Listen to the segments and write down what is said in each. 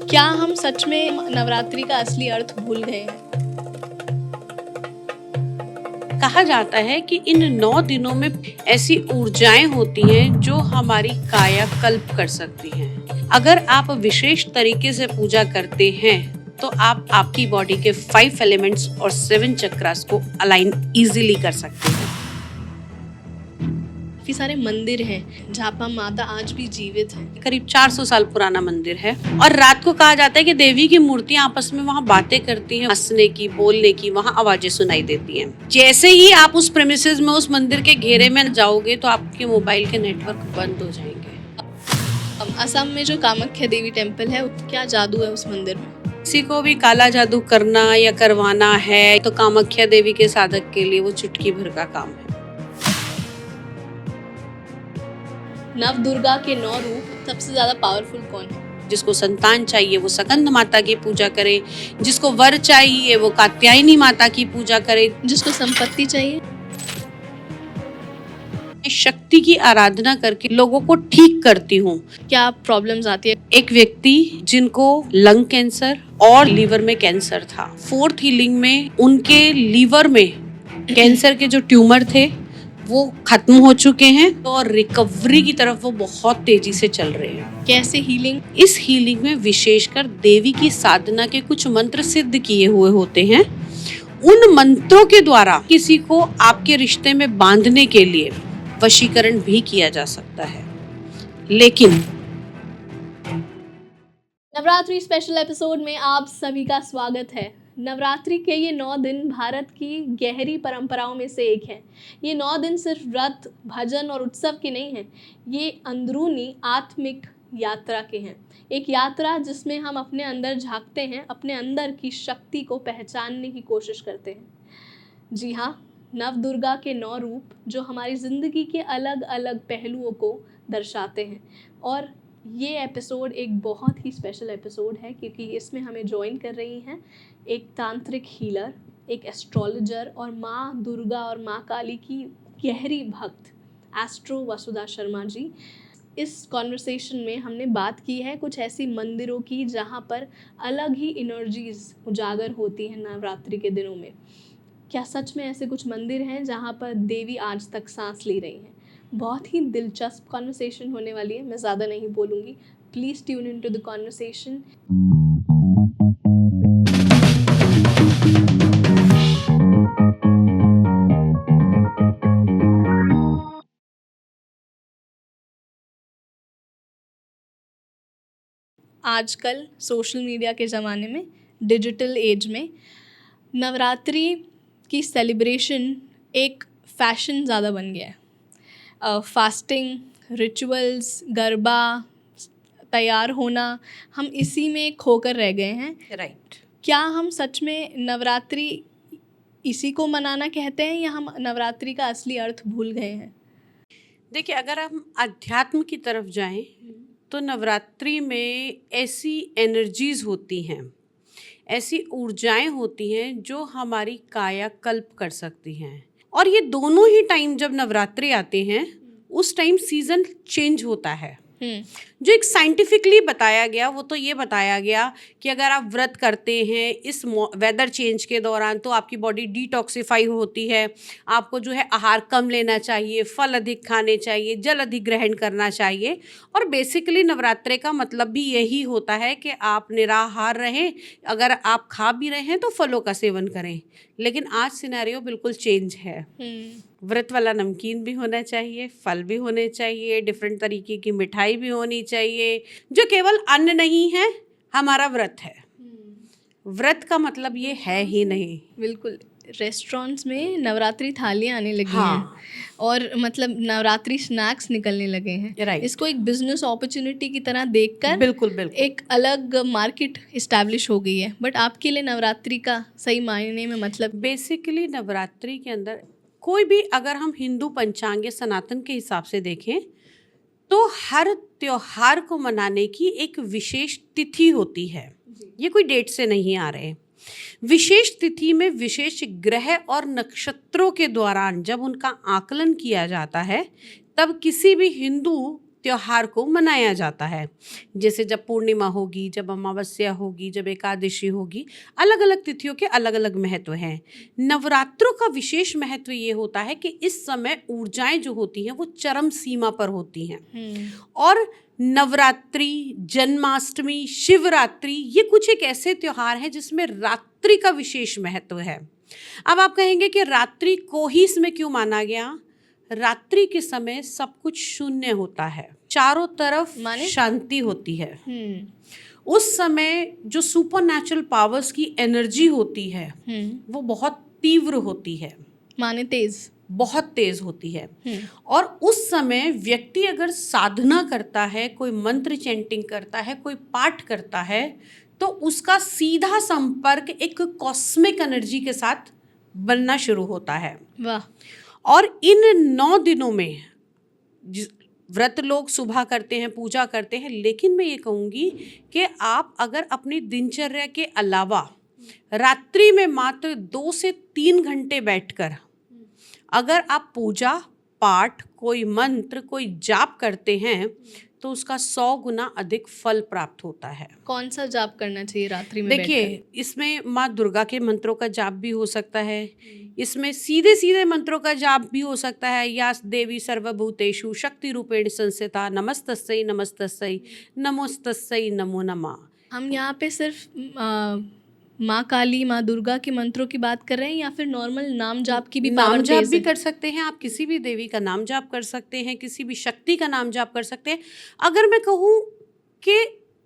क्या हम सच में नवरात्रि का असली अर्थ भूल गए हैं? कहा जाता है कि इन 9 दिनों में ऐसी ऊर्जाएं होती हैं जो हमारी कायाकल्प कर सकती हैं। अगर आप विशेष तरीके से पूजा करते हैं तो आप आपकी बॉडी के 5 एलिमेंट्स और 7 चक्रास को अलाइन इजीली कर सकते हैं। काफी सारे मंदिर हैं जहाँ पर माता आज भी जीवित है। करीब 400 साल पुराना मंदिर है और रात को कहा जाता है कि देवी की मूर्तियां आपस में वहाँ बातें करती हैं, हंसने की, बोलने की, वहाँ आवाजें सुनाई देती हैं। जैसे ही आप उस प्रेमिसेस में, उस मंदिर के घेरे में जाओगे तो आपके मोबाइल के नेटवर्क बंद हो जाएंगे। असम में जो कामाख्या देवी टेम्पल है, क्या जादू है उस मंदिर में? किसी को भी काला जादू करना या करवाना है तो कामाख्या देवी के साधक के लिए वो चुटकी भर का काम है। नव दुर्गा के 9 रूप सबसे ज्यादा पावरफुल कौन है? जिसको संतान चाहिए वो स्कंद माता की पूजा करे, जिसको वर चाहिए वो कात्यायनी माता की पूजा करे, जिसको संपत्ति चाहिए शक्ति की आराधना करके लोगों को ठीक करती हूँ। क्या प्रॉब्लम्स आती है? एक व्यक्ति जिनको लंग कैंसर और लीवर में कैंसर था, 4th हीलिंग में उनके लीवर में कैंसर के जो ट्यूमर थे वो खत्म हो चुके हैं और रिकवरी की तरफ वो बहुत तेजी से चल रहे हैं। कैसे हीलिंग? इस हीलिंग में विशेषकर देवी की साधना के कुछ मंत्र सिद्ध किए हुए होते हैं। उन मंत्रों के द्वारा किसी को आपके रिश्ते में बांधने के लिए वशीकरण भी किया जा सकता है। लेकिन नवरात्रि स्पेशल एपिसोड में आप सभी का स्वागत है। नवरात्रि के ये 9 दिन भारत की गहरी परंपराओं में से एक है। ये 9 दिन सिर्फ व्रत, भजन और उत्सव के नहीं हैं, ये अंदरूनी आत्मिक यात्रा के हैं। एक यात्रा जिसमें हम अपने अंदर झांकते हैं, अपने अंदर की शक्ति को पहचानने की कोशिश करते हैं। जी हाँ, नव दुर्गा के 9 रूप जो हमारी ज़िंदगी के अलग अलग पहलुओं को दर्शाते हैं। और ये एपिसोड एक बहुत ही स्पेशल एपिसोड है क्योंकि इसमें हमें ज्वाइन कर रही हैं एक तांत्रिक हीलर, एक एस्ट्रोलॉजर और माँ दुर्गा और माँ काली की गहरी भक्त एस्ट्रो वसुधा शर्मा जी। इस कॉन्वर्सेशन में हमने बात की है कुछ ऐसी मंदिरों की जहाँ पर अलग ही एनर्जीज उजागर होती हैं नवरात्रि के दिनों में। क्या सच में ऐसे कुछ मंदिर हैं जहाँ पर देवी आज तक सांस ले रही हैं? बहुत ही दिलचस्प कॉन्वर्सेशन होने वाली है। मैं ज़्यादा नहीं बोलूँगी, please tune in to the conversation. आजकल सोशल मीडिया के ज़माने में, डिजिटल एज में, नवरात्रि की सेलिब्रेशन एक फ़ैशन ज़्यादा बन गया है। फास्टिंग, रिचुअल्स, गरबा, तैयार होना, हम इसी में खोकर रह गए हैं। राइट। क्या हम सच में नवरात्रि इसी को मनाना कहते हैं या हम नवरात्रि का असली अर्थ भूल गए हैं? देखिए, अगर हम अध्यात्म की तरफ जाएं तो नवरात्रि में ऐसी एनर्जीज होती हैं, ऐसी ऊर्जाएं होती हैं जो हमारी कायाकल्प कर सकती हैं। और ये दोनों ही टाइम जब नवरात्रि आते हैं उस टाइम सीजन चेंज होता है। जो एक साइंटिफिकली बताया गया वो तो ये बताया गया कि अगर आप व्रत करते हैं इस वेदर चेंज के दौरान तो आपकी बॉडी डिटॉक्सिफाई होती है, आपको जो है आहार कम लेना चाहिए, फल अधिक खाने चाहिए, जल अधिक ग्रहण करना चाहिए। और बेसिकली नवरात्रि का मतलब भी यही होता है कि आप निराहार रहें, अगर आप खा भी रहे हैं तो फलों का सेवन करें। लेकिन आज सिनेरियो बिल्कुल चेंज है। व्रत वाला नमकीन भी होना चाहिए, फल भी होने चाहिए, डिफरेंट तरीके की मिठाई भी होनी चाहिए। जो केवल अन्न नहीं है, हमारा व्रत है। व्रत का मतलब ये है ही नहीं। बिल्कुल, रेस्टोरेंट्स में नवरात्रि थालियाँ आने लगी हाँ। हैं और मतलब नवरात्रि स्नैक्स निकलने लगे हैं। राइट। इसको एक बिजनेस अपॉर्चुनिटी की तरह देखकर बिल्कुल बिल्कुल एक अलग मार्केट इस्टेब्लिश हो गई है। बट आपके लिए नवरात्रि का सही मायने में मतलब? बेसिकली नवरात्रि के अंदर कोई भी, अगर हम हिंदू पंचांग या सनातन के हिसाब से देखें तो हर त्योहार को मनाने की एक विशेष तिथि होती है। ये कोई डेट से नहीं आ रहे। विशेष तिथि में विशेष ग्रह और नक्षत्रों के दौरान जब उनका आकलन किया जाता है तब किसी भी हिंदू त्योहार को मनाया जाता है। जैसे जब पूर्णिमा होगी, जब अमावस्या होगी, जब एकादशी होगी, अलग अलग तिथियों के अलग अलग महत्व हैं। नवरात्रों का विशेष महत्व ये होता है कि इस समय ऊर्जाएं जो होती हैं वो चरम सीमा पर होती हैं। और नवरात्रि, जन्माष्टमी, शिवरात्रि ये कुछ एक ऐसे त्योहार हैं जिसमें रात्रि का विशेष महत्व है। अब आप कहेंगे कि रात्रि को ही इसमें क्यों माना गया? रात्रि के समय सब कुछ शून्य होता है, चारों तरफ शांति होती है। उस समय जो सुपरनैचुरल पावर्स की एनर्जी होती है वो बहुत तीव्र होती है, माने तेज, बहुत तेज होती है। और उस समय व्यक्ति अगर साधना करता है, कोई मंत्र चैंटिंग करता है, कोई पाठ करता है, तो उसका सीधा संपर्क एक कॉस्मिक एनर्जी के साथ बनना शुरू होता है। वाह। और इन 9 दिनों में व्रत लोग सुबह करते हैं, पूजा करते हैं, लेकिन मैं ये कहूँगी कि आप अगर अपनी दिनचर्या के अलावा रात्रि में मात्र 2 से 3 घंटे बैठकर अगर आप पूजा पाठ, कोई मंत्र, कोई जाप करते हैं तो उसका 100 गुना अधिक फल प्राप्त होता है। कौन सा जाप करना चाहिए रात्रि में? देखिए, इसमें माँ दुर्गा के मंत्रों का जाप भी हो सकता है, इसमें सीधे सीधे मंत्रों का जाप भी हो सकता है। या देवी सर्वभूतेषु शक्ति रूपेण संस्थिता नमस्तस्यै नमस्तस्यै नमोस्तस्यै नमो नमः। हम यहाँ पे सिर्फ माँ काली, माँ दुर्गा के मंत्रों की बात कर रहे हैं या फिर नॉर्मल नाम जाप की भी नाम जाप भी कर सकते हैं आप, किसी भी देवी का नाम जाप कर सकते हैं, किसी भी शक्ति का नाम जाप कर सकते हैं। अगर मैं कहूँ कि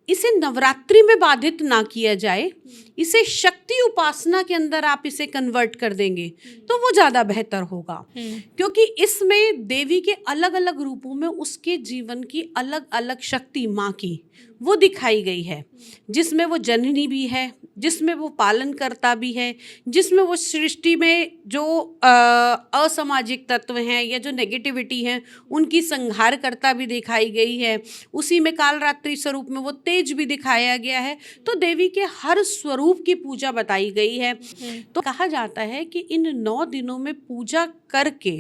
इसे नवरात्रि में बाधित ना किया जाए, इसे शक्ति उपासना के अंदर आप इसे कन्वर्ट कर देंगे तो वो ज़्यादा बेहतर होगा। क्योंकि इसमें देवी के अलग अलग रूपों में उसके जीवन की अलग अलग शक्ति माँ की वो दिखाई गई है, जिसमें वो जननी भी है, जिसमें वो पालन करता भी है, जिसमें वो सृष्टि में जो असामाजिक तत्व हैं या जो नेगेटिविटी हैं उनकी संहार करता भी दिखाई गई है। उसी में कालरात्रि स्वरूप में वो तेज भी दिखाया गया है। तो देवी के हर स्वरूप की पूजा बताई गई है। तो कहा जाता है कि इन 9 दिनों में पूजा करके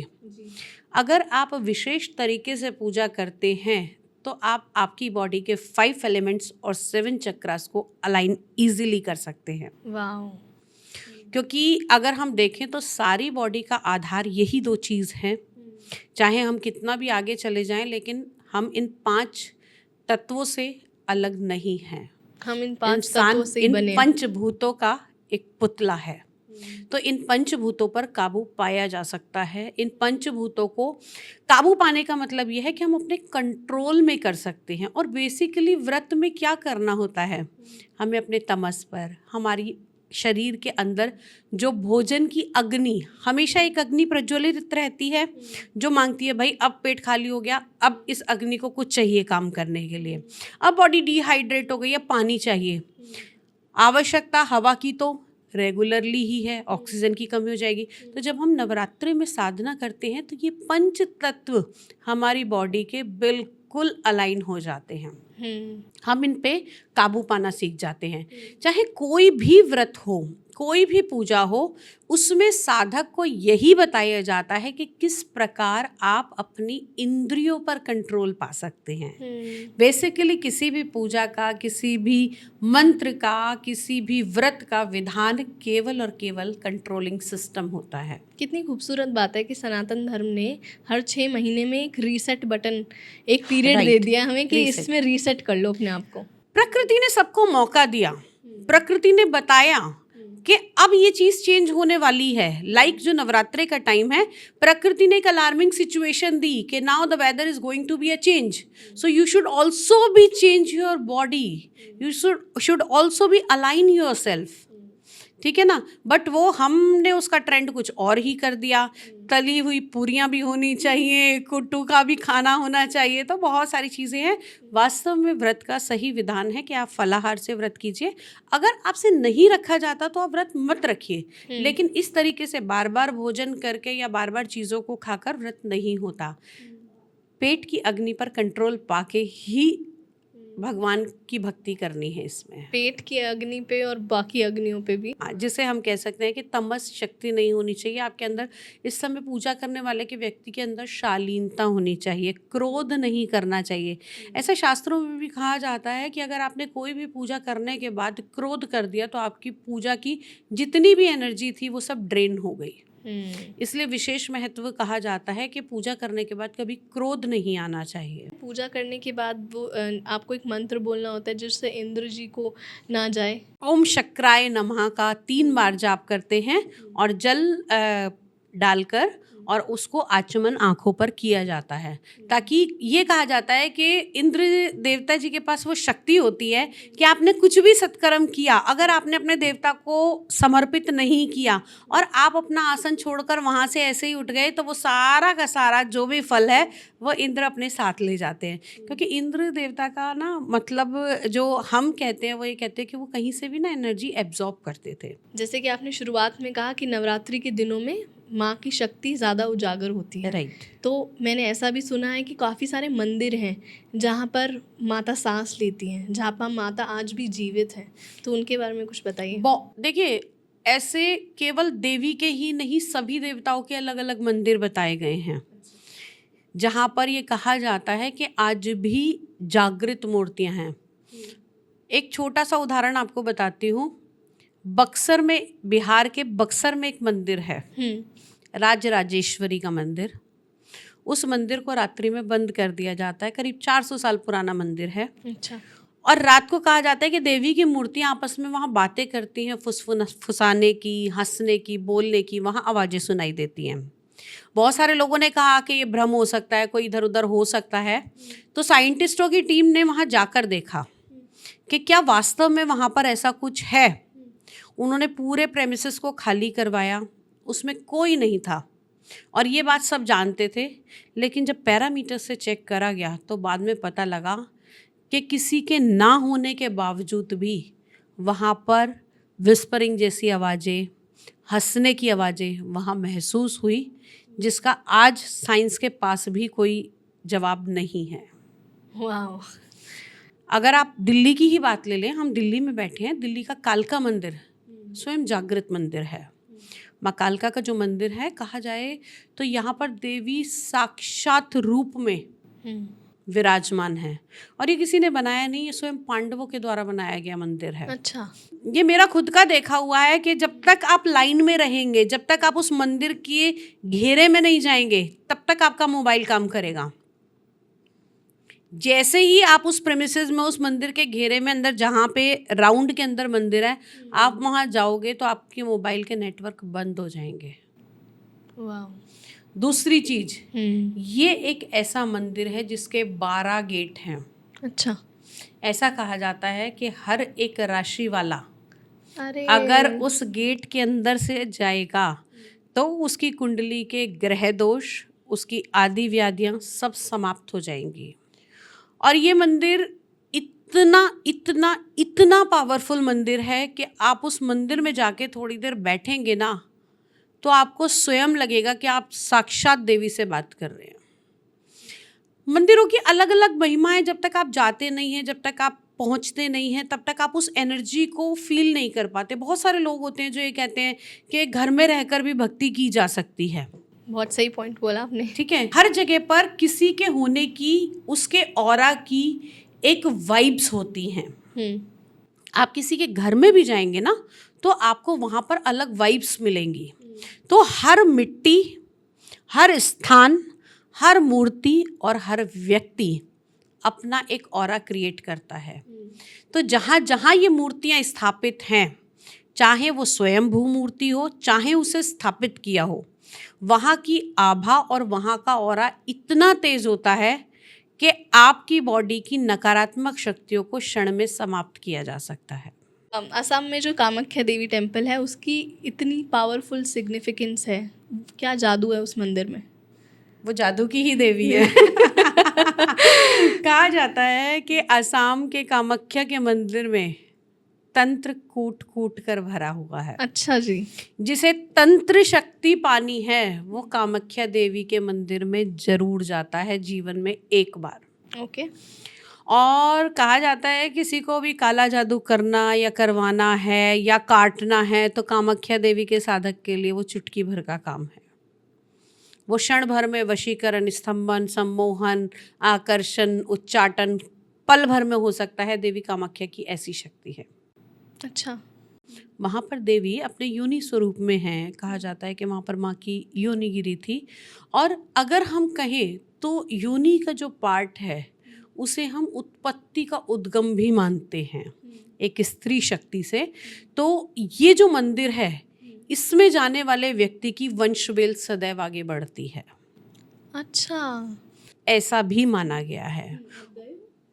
अगर आप विशेष तरीके से पूजा करते हैं तो आप आपकी बॉडी के 5 एलिमेंट्स और 7 चक्रास को अलाइन इजीली कर सकते हैं। वाह। क्योंकि अगर हम देखें तो सारी बॉडी का आधार यही 2 चीज़ हैं। चाहे हम कितना भी आगे चले जाएं, लेकिन हम इन 5 तत्वों से अलग नहीं हैं। हम इन 5 तत्वों से ही बने हैं। पंचभूतों का एक पुतला है। तो इन पंचभूतों पर काबू पाया जा सकता है। इन पंचभूतों को काबू पाने का मतलब यह है कि हम अपने कंट्रोल में कर सकते हैं। और बेसिकली व्रत में क्या करना होता है, हमें अपने तमस पर, हमारी शरीर के अंदर जो भोजन की अग्नि, हमेशा एक अग्नि प्रज्वलित रहती है जो मांगती है भाई अब पेट खाली हो गया, अब इस अग्नि को कुछ चाहिए काम करने के लिए। अब बॉडी डिहाइड्रेट हो गई, अब पानी चाहिए। आवश्यकता हवा की तो रेगुलरली ही है, ऑक्सीजन की कमी हो जाएगी। तो जब हम नवरात्रि में साधना करते हैं तो ये 5 तत्व हमारी बॉडी के बिल्कुल अलाइन हो जाते हैं। हम इन पे काबू पाना सीख जाते हैं। चाहे कोई भी व्रत हो, कोई भी पूजा हो, उसमें साधक को यही बताया जाता है कि किस प्रकार आप अपनी इंद्रियों पर कंट्रोल पा सकते हैं। बेसिकली किसी भी पूजा का, किसी भी मंत्र का, किसी भी व्रत का विधान केवल और केवल कंट्रोलिंग सिस्टम होता है। कितनी खूबसूरत बात है कि सनातन धर्म ने हर 6 महीने में एक रीसेट बटन, एक पीरियड दे दिया हमें कि इसमें रीसेट कर लो अपने आप को। प्रकृति ने सबको मौका दिया, प्रकृति ने बताया कि अब ये चीज़ चेंज होने वाली है। लाइक जो नवरात्रे का टाइम है, प्रकृति ने एक अलार्मिंग सिचुएशन दी कि now the weather is going to be a change, so you should also be change your body, you should also be align yourself. ठीक है ना। बट वो हमने उसका ट्रेंड कुछ और ही कर दिया। तली हुई पूरियां भी होनी चाहिए, कुट्टू का भी खाना होना चाहिए, तो बहुत सारी चीज़ें हैं। वास्तव में व्रत का सही विधान है कि आप फलाहार से व्रत कीजिए। अगर आपसे नहीं रखा जाता तो आप व्रत मत रखिए, लेकिन इस तरीके से बार बार भोजन करके या बार बार चीज़ों को खाकर व्रत नहीं होता। पेट की अग्नि पर कंट्रोल पाके ही भगवान की भक्ति करनी है इसमें। पेट की अग्नि पे और बाकी अग्नियों पे भी। जिसे हम कह सकते हैं कि तमस शक्ति नहीं होनी चाहिए आपके अंदर। इस समय पूजा करने वाले के व्यक्ति के अंदर शालीनता होनी चाहिए, क्रोध नहीं करना चाहिए। ऐसा शास्त्रों में भी कहा जाता है कि अगर आपने कोई भी पूजा करने के बाद क्रोध कर दिया तो आपकी पूजा की जितनी भी एनर्जी थी वो सब ड्रेन हो गई। इसलिए विशेष महत्व कहा जाता है कि पूजा करने के बाद कभी क्रोध नहीं आना चाहिए। पूजा करने के बाद वो आपको एक मंत्र बोलना होता है जिससे इंद्र जी को ना जाए। ओम शक्राय नमः का 3 बार जाप करते हैं और जल डालकर और उसको आचमन आंखों पर किया जाता है, ताकि ये कहा जाता है कि इंद्र देवता जी के पास वो शक्ति होती है कि आपने कुछ भी सत्कर्म किया, अगर आपने अपने देवता को समर्पित नहीं किया और आप अपना आसन छोड़कर वहाँ से ऐसे ही उठ गए तो वो सारा का सारा जो भी फल है वो इंद्र अपने साथ ले जाते हैं। क्योंकि इंद्र देवता का ना मतलब जो हम कहते हैं वो ये कहते हैं कि वो कहीं से भी ना एनर्जी एब्जॉर्ब करते थे। जैसे कि आपने शुरुआत में कहा कि नवरात्रि के दिनों में माँ की शक्ति ज़्यादा उजागर होती है। राइट। तो मैंने ऐसा भी सुना है कि काफ़ी सारे मंदिर हैं जहाँ पर माता सांस लेती हैं, जहाँ पर माता आज भी जीवित हैं, तो उनके बारे में कुछ बताइए। देखिए, ऐसे केवल देवी के ही नहीं सभी देवताओं के अलग अलग मंदिर बताए गए हैं जहाँ पर ये कहा जाता है कि आज भी जागृत मूर्तियाँ हैं। एक छोटा सा उदाहरण आपको बताती हूँ। बक्सर में, बिहार के बक्सर में एक मंदिर है, राजराजेश्वरी का मंदिर। उस मंदिर को रात्रि में बंद कर दिया जाता है। करीब 400 साल पुराना मंदिर है। अच्छा। और रात को कहा जाता है कि देवी की मूर्तियाँ आपस में वहाँ बातें करती हैं, फुसाने की, हंसने की, बोलने की, वहाँ आवाज़ें सुनाई देती हैं। बहुत सारे लोगों ने कहा कि ये भ्रम हो सकता है, कोई इधर उधर हो सकता है। तो साइंटिस्टों की टीम ने वहाँ जाकर देखा कि क्या वास्तव में वहाँ पर ऐसा कुछ है। उन्होंने पूरे प्रेमिसेस को खाली करवाया, उसमें कोई नहीं था और ये बात सब जानते थे। लेकिन जब पैरामीटर से चेक करा गया तो बाद में पता लगा कि किसी के ना होने के बावजूद भी वहाँ पर विस्परिंग जैसी आवाज़ें, हंसने की आवाज़ें वहाँ महसूस हुई, जिसका आज साइंस के पास भी कोई जवाब नहीं है। वाह। अगर आप दिल्ली की ही बात ले लें, हम दिल्ली में बैठे हैं, दिल्ली का कालका मंदिर स्वयं जागृत मंदिर है। माँ कालका का जो मंदिर है, कहा जाए तो यहाँ पर देवी साक्षात रूप में विराजमान है और ये किसी ने बनाया नहीं, ये स्वयं पांडवों के द्वारा बनाया गया मंदिर है। अच्छा। ये मेरा खुद का देखा हुआ है कि जब तक आप लाइन में रहेंगे, जब तक आप उस मंदिर के घेरे में नहीं जाएंगे, तब तक आपका मोबाइल काम करेगा। जैसे ही आप उस प्रेमिसेस में, उस मंदिर के घेरे में अंदर, जहाँ पे राउंड के अंदर मंदिर है, आप वहाँ जाओगे तो आपके मोबाइल के नेटवर्क बंद हो जाएंगे। वाह। दूसरी चीज, ये एक ऐसा मंदिर है जिसके 12 गेट हैं। अच्छा। ऐसा कहा जाता है कि हर एक राशि वाला अगर उस गेट के अंदर से जाएगा तो उसकी कुंडली के ग्रह दोष, उसकी आदि व्याधियाँ सब समाप्त हो जाएंगी। और ये मंदिर इतना इतना इतना पावरफुल मंदिर है कि आप उस मंदिर में जाके थोड़ी देर बैठेंगे ना तो आपको स्वयं लगेगा कि आप साक्षात देवी से बात कर रहे हैं। मंदिरों की अलग अलग महिमाएं, जब तक आप जाते नहीं हैं, जब तक आप पहुंचते नहीं हैं, तब तक आप उस एनर्जी को फील नहीं कर पाते। बहुत सारे लोग होते हैं जो ये कहते हैं कि घर में रहकर भी भक्ति की जा सकती है। बहुत सही पॉइंट बोला आपने। ठीक है, हर जगह पर किसी के होने की, उसके ऑरा की एक वाइब्स होती हैं। आप किसी के घर में भी जाएंगे ना तो आपको वहाँ पर अलग वाइब्स मिलेंगी। तो हर मिट्टी, हर स्थान, हर मूर्ति और हर व्यक्ति अपना एक ऑरा क्रिएट करता है। तो जहाँ जहाँ ये मूर्तियाँ स्थापित हैं, चाहे वो स्वयंभू मूर्ति हो, चाहे उसे स्थापित किया हो, वहाँ की आभा और वहाँ का ऑरा इतना तेज होता है कि आपकी बॉडी की नकारात्मक शक्तियों को क्षण में समाप्त किया जा सकता है। असम में जो कामाख्या देवी टेम्पल है, उसकी इतनी पावरफुल सिग्निफिकेंस है, क्या जादू है उस मंदिर में? वो जादू की ही देवी है। कहा जाता है कि असम के कामाख्या के मंदिर में तंत्र कूट कूट कर भरा हुआ है। अच्छा जी। जिसे तंत्र शक्ति पानी है वो कामाख्या देवी के मंदिर में जरूर जाता है जीवन में एक बार। ओके। और कहा जाता है किसी को भी काला जादू करना या करवाना है या काटना है तो कामाख्या देवी के साधक के लिए वो चुटकी भर का काम है। वो क्षण भर में वशीकरण, स्तंभन, सम्मोहन, आकर्षण, उच्चाटन पल भर में हो सकता है। देवी कामाख्या की ऐसी शक्ति है। अच्छा। वहाँ पर देवी अपने योनि स्वरूप में हैं। कहा जाता है कि वहाँ पर माँ की योनि गिरी थी। और अगर हम कहें तो योनि का जो पार्ट है उसे हम उत्पत्ति का उद्गम भी मानते हैं एक स्त्री शक्ति से। तो ये जो मंदिर है इसमें जाने वाले व्यक्ति की वंशवेल सदैव आगे बढ़ती है। अच्छा, ऐसा भी माना गया है।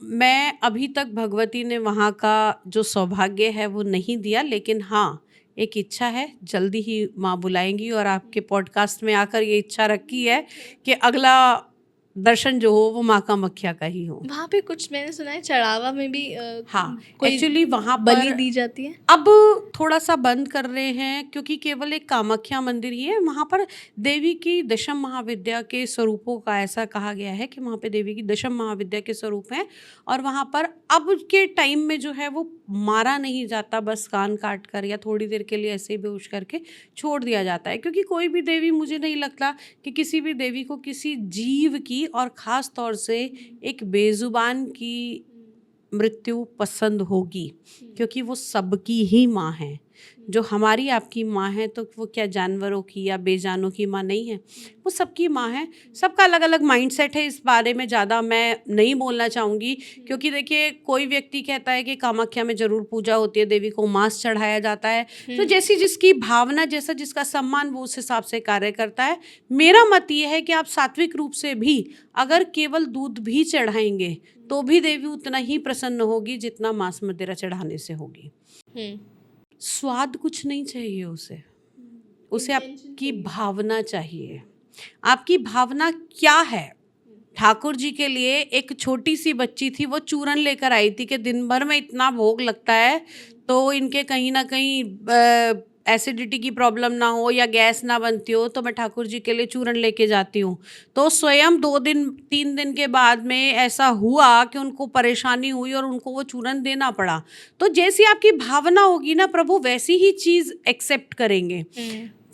मैं अभी तक भगवती ने वहाँ का जो सौभाग्य है वो नहीं दिया, लेकिन हाँ एक इच्छा है, जल्दी ही माँ बुलाएंगी और आपके पॉडकास्ट में आकर ये इच्छा रखी है कि अगला दर्शन जो हो वो माँ कामाख्या का ही हो। वहाँ पे कुछ मैंने सुना है चढ़ावा में भी हाँ, कोई एक्चुअली वहाँ बलि पर दी जाती है। अब थोड़ा सा बंद कर रहे हैं क्योंकि केवल एक कामाख्या मंदिर ही है। वहाँ पर देवी की दशम महाविद्या के स्वरूपों का ऐसा कहा गया है कि वहाँ पे देवी की दशम महाविद्या के स्वरूप हैं और वहाँ पर अब के टाइम में जो है वो मारा नहीं जाता, बस कान काट कर या थोड़ी देर के लिए ऐसे ही बेहोश करके छोड़ दिया जाता है। क्योंकि कोई भी देवी, मुझे नहीं लगता कि किसी भी देवी को किसी जीव की और ख़ास तौर से एक बेजुबान की मृत्यु पसंद होगी, क्योंकि वो सबकी ही माँ है। जो हमारी आपकी माँ है तो वो क्या जानवरों की या बेजानों की माँ नहीं है, वो सबकी माँ है। सबका अलग अलग माइंडसेट है, इस बारे में ज़्यादा मैं नहीं बोलना चाहूँगी। क्योंकि देखिए कोई व्यक्ति कहता है कि कामाख्या में ज़रूर पूजा होती है, देवी को मांस चढ़ाया जाता है। तो जैसी जिसकी भावना, जैसा जिसका सम्मान, वो उस हिसाब से कार्य करता है। मेरा मत ये है कि आप सात्विक रूप से भी अगर केवल दूध भी चढ़ाएंगे तो भी देवी उतना ही प्रसन्न होगी जितना मांस मदिरा चढ़ाने से होगी। स्वाद कुछ नहीं चाहिए उसे आपकी भावना चाहिए। आपकी भावना क्या है? ठाकुर जी के लिए एक छोटी सी बच्ची थी, वो चूरन लेकर आई थी कि दिन भर में इतना भोग लगता है तो इनके कहीं ना कहीं एसिडिटी की प्रॉब्लम ना हो या गैस ना बनती हो, तो मैं ठाकुर जी के लिए चूरन लेके जाती हूँ। तो स्वयं 2 दिन 3 दिन के बाद में ऐसा हुआ कि उनको परेशानी हुई और उनको वो चूरन देना पड़ा। तो जैसी आपकी भावना होगी ना, प्रभु वैसी ही चीज़ एक्सेप्ट करेंगे।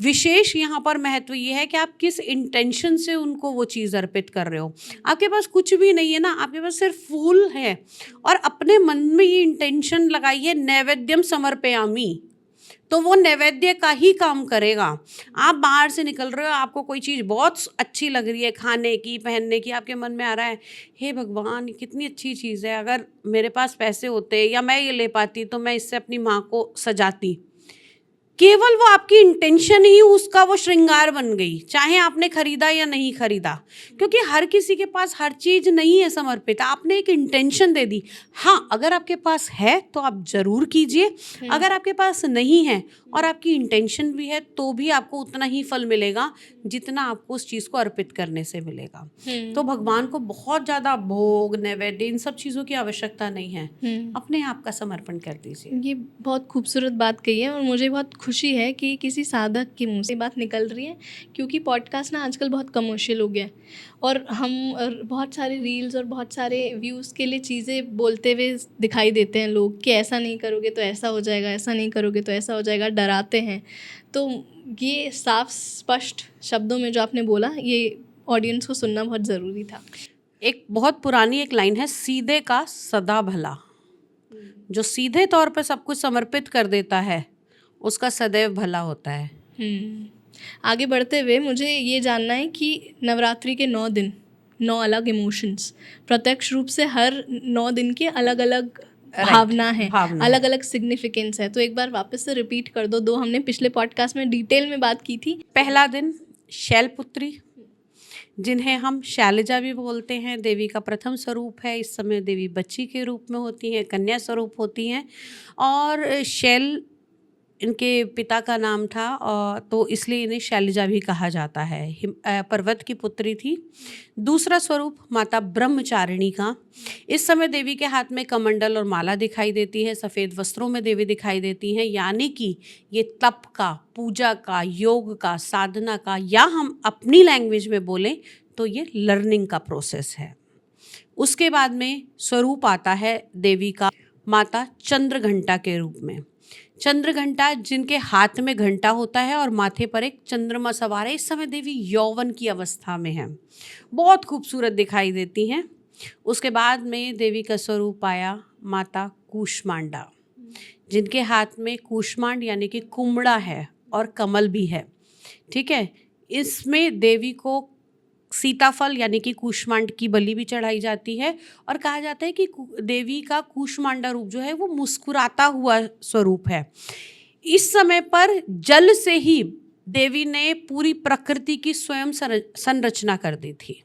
विशेष यहाँ पर महत्व ये है कि आप किस इंटेंशन से उनको वो चीज़ अर्पित कर रहे हो। आपके पास कुछ भी नहीं है ना, आपके पास सिर्फ फूल है और अपने मन में ये इंटेंशन लगाइए, नैवेद्यम समर्पयामि, तो वो नैवेद्य का ही काम करेगा। आप बाहर से निकल रहे हो, आपको कोई चीज़ बहुत अच्छी लग रही है, खाने की, पहनने की, आपके मन में आ रहा है हे भगवान कितनी अच्छी चीज़ है, अगर मेरे पास पैसे होते या मैं ये ले पाती तो मैं इससे अपनी माँ को सजाती। केवल वो आपकी इंटेंशन ही उसका वो श्रृंगार बन गई, चाहे आपने खरीदा या नहीं खरीदा। क्योंकि हर किसी के पास हर चीज़ नहीं है समर्पित, आपने एक इंटेंशन दे दी। हाँ, अगर आपके पास है तो आप ज़रूर कीजिए, अगर आपके पास नहीं है और आपकी इंटेंशन भी है तो भी आपको उतना ही फल मिलेगा जितना आपको उस चीज़ को अर्पित करने से मिलेगा। तो भगवान को बहुत ज़्यादा भोग, नैवेद्य, इन सब चीज़ों की आवश्यकता नहीं है। अपने आप का समर्पण कर दीजिए। ये बहुत खूबसूरत बात कही है और मुझे बहुत खुशी है कि किसी साधक के मुंह से बात निकल रही है। क्योंकि पॉडकास्ट ना आजकल बहुत कमर्शियल हो गया है और हम बहुत सारे रील्स और बहुत सारे व्यूज़ के लिए चीज़ें बोलते हुए दिखाई देते हैं लोग कि ऐसा नहीं करोगे तो ऐसा हो जाएगा, ऐसा नहीं करोगे तो ऐसा हो जाएगा, डराते हैं। तो ये साफ स्पष्ट शब्दों में जो आपने बोला, ये ऑडियंस को सुनना बहुत ज़रूरी था। एक बहुत पुरानी एक लाइन है, सीधे का सदा भला। जो सीधे तौर पर सब कुछ समर्पित कर देता है उसका सदैव भला होता है। आगे बढ़ते हुए मुझे ये जानना है कि नवरात्रि के 9 दिन 9 अलग इमोशंस, प्रत्यक्ष रूप से हर 9 दिन के अलग अलग भावना है, अलग अलग सिग्निफिकेंस है। तो एक बार वापस से रिपीट कर दो हमने पिछले पॉडकास्ट में डिटेल में बात की थी। पहला दिन शैलपुत्री, जिन्हें हम शैलजा भी बोलते हैं, देवी का प्रथम स्वरूप है। इस समय देवी बच्ची के रूप में होती हैं, कन्या स्वरूप होती हैं। और शैल इनके पिता का नाम था और तो इसलिए इन्हें शैलजा भी कहा जाता है। पर्वत की पुत्री थी। दूसरा स्वरूप माता ब्रह्मचारिणी का। इस समय देवी के हाथ में कमंडल और माला दिखाई देती है, सफ़ेद वस्त्रों में देवी दिखाई देती हैं। यानी कि ये तप का, पूजा का, योग का, साधना का, या हम अपनी लैंग्वेज में बोलें तो ये लर्निंग का प्रोसेस है। उसके बाद में स्वरूप आता है देवी का माता चंद्रघंटा के रूप में। चंद्रघंटा जिनके हाथ में घंटा होता है और माथे पर एक चंद्रमा सवार है। इस समय देवी यौवन की अवस्था में है, बहुत खूबसूरत दिखाई देती हैं। उसके बाद में देवी का स्वरूप आया माता कूष्मांडा, जिनके हाथ में कूष्मांड यानी कि कुमड़ा है और कमल भी है। ठीक है, इसमें देवी को सीताफल यानी कि कूष्मांड की बलि भी चढ़ाई जाती है और कहा जाता है कि देवी का कूष्मांडा रूप जो है वो मुस्कुराता हुआ स्वरूप है। इस समय पर जल से ही देवी ने पूरी प्रकृति की स्वयं संरचना कर दी थी।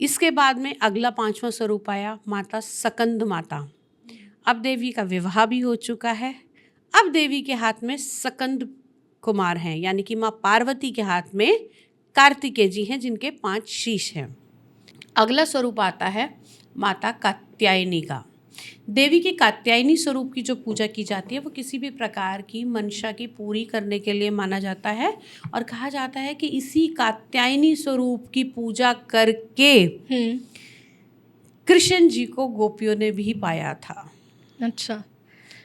इसके बाद में अगला 5वां स्वरूप आया माता सकंद माता। अब देवी का विवाह भी हो चुका है। अब देवी के हाथ में सकंद कुमार हैं, यानी कि माँ पार्वती के हाथ में कार्तिकेय जी हैं, जिनके 5 शीश हैं। अगला स्वरूप आता है माता कात्यायनी का। देवी के कात्यायनी स्वरूप की जो पूजा की जाती है वो किसी भी प्रकार की मंशा की पूरी करने के लिए माना जाता है और कहा जाता है कि इसी कात्यायनी स्वरूप की पूजा करके कृष्ण जी को गोपियों ने भी पाया था। अच्छा।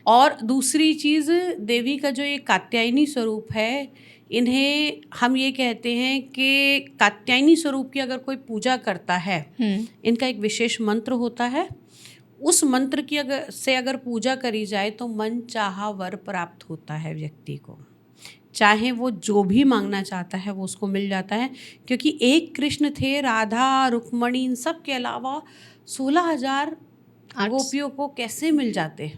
और दूसरी चीज़, देवी का जो ये कात्यायनी स्वरूप है, इन्हें हम ये कहते हैं कि कात्यायनी स्वरूप की अगर कोई पूजा करता है, इनका एक विशेष मंत्र होता है। उस मंत्र की अगर पूजा करी जाए तो मन चाहा वर प्राप्त होता है व्यक्ति को। चाहे वो जो भी मांगना चाहता है वो उसको मिल जाता है, क्योंकि एक कृष्ण थे, राधा रुक्मणी इन सब के अलावा 16,000 गोपियों को कैसे मिल जाते।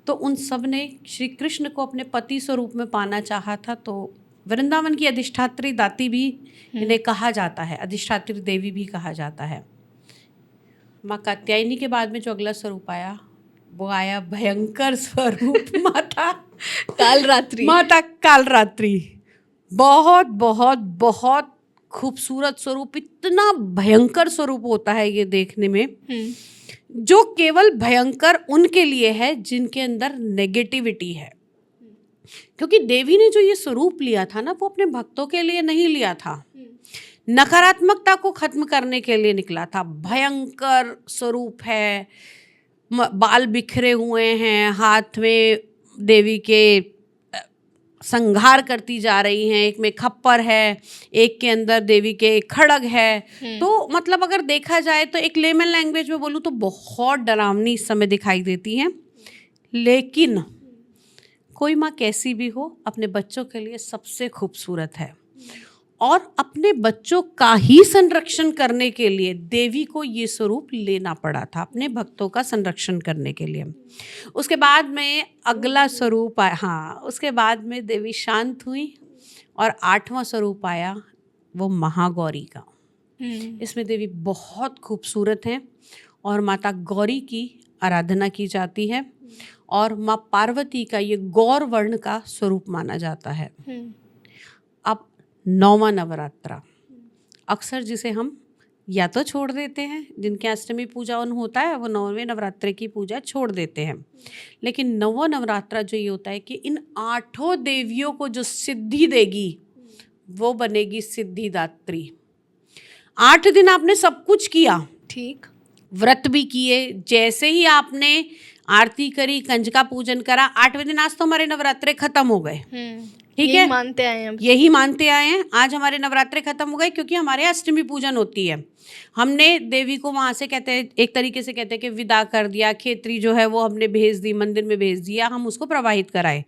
तो उन सब ने श्री कृष्ण को अपने पति स्वरूप में पाना चाहा था। तो वृंदावन की अधिष्ठात्री दाती भी इन्हें कहा जाता है, अधिष्ठात्री देवी भी कहा जाता है। माँ कात्यायनी के बाद में जो अगला स्वरूप आया वो आया भयंकर स्वरूप माता कालरात्रि। माता कालरात्रि बहुत बहुत बहुत खूबसूरत स्वरूप, इतना भयंकर स्वरूप होता है ये देखने में, जो केवल भयंकर उनके लिए है जिनके अंदर नेगेटिविटी है। क्योंकि देवी ने जो ये स्वरूप लिया था ना, वो अपने भक्तों के लिए नहीं लिया था, नकारात्मकता को खत्म करने के लिए निकला था। भयंकर स्वरूप है, बाल बिखरे हुए हैं, हाथ में देवी के संहार करती जा रही हैं, एक में खप्पर है, एक के अंदर देवी के खड़ग है। तो मतलब अगर देखा जाए तो एक लेमन लैंग्वेज में बोलूँ तो बहुत डरावनी इस समय दिखाई देती हैं। लेकिन कोई माँ कैसी भी हो, अपने बच्चों के लिए सबसे खूबसूरत है। और अपने बच्चों का ही संरक्षण करने के लिए देवी को ये स्वरूप लेना पड़ा था, अपने भक्तों का संरक्षण करने के लिए। उसके बाद में अगला स्वरूप आया, हाँ, उसके बाद में देवी शांत हुई और 8वां स्वरूप आया वो महागौरी का। इसमें देवी बहुत खूबसूरत हैं और माता गौरी की आराधना की जाती है और माँ पार्वती का ये गौर वर्ण का स्वरूप माना जाता है। अब 9वां नवरात्रा, अक्सर जिसे हम या तो छोड़ देते हैं, जिनके अष्टमी पूजा होता है वो 9वें नवरात्रे की पूजा छोड़ देते हैं। लेकिन 9वां नवरात्रा जो ये होता है कि इन 8 देवियों को जो सिद्धि देगी वो बनेगी सिद्धिदात्री। 8 दिन आपने सब कुछ किया, ठीक, व्रत भी किए, जैसे ही आपने आरती करी, कंजका पूजन करा, 8वें दिन आज तो हमारे नवरात्रे खत्म हो गए, ठीक है, मानते आए हैं, यही मानते आए हैं, आज हमारे नवरात्रे खत्म हो गए क्योंकि हमारे अष्टमी पूजन होती है। हमने देवी को वहाँ से कहते हैं, एक तरीके से कहते हैं कि विदा कर दिया, खेतरी जो है वो हमने भेज दी, मंदिर में भेज दिया, हम उसको प्रवाहित कराए।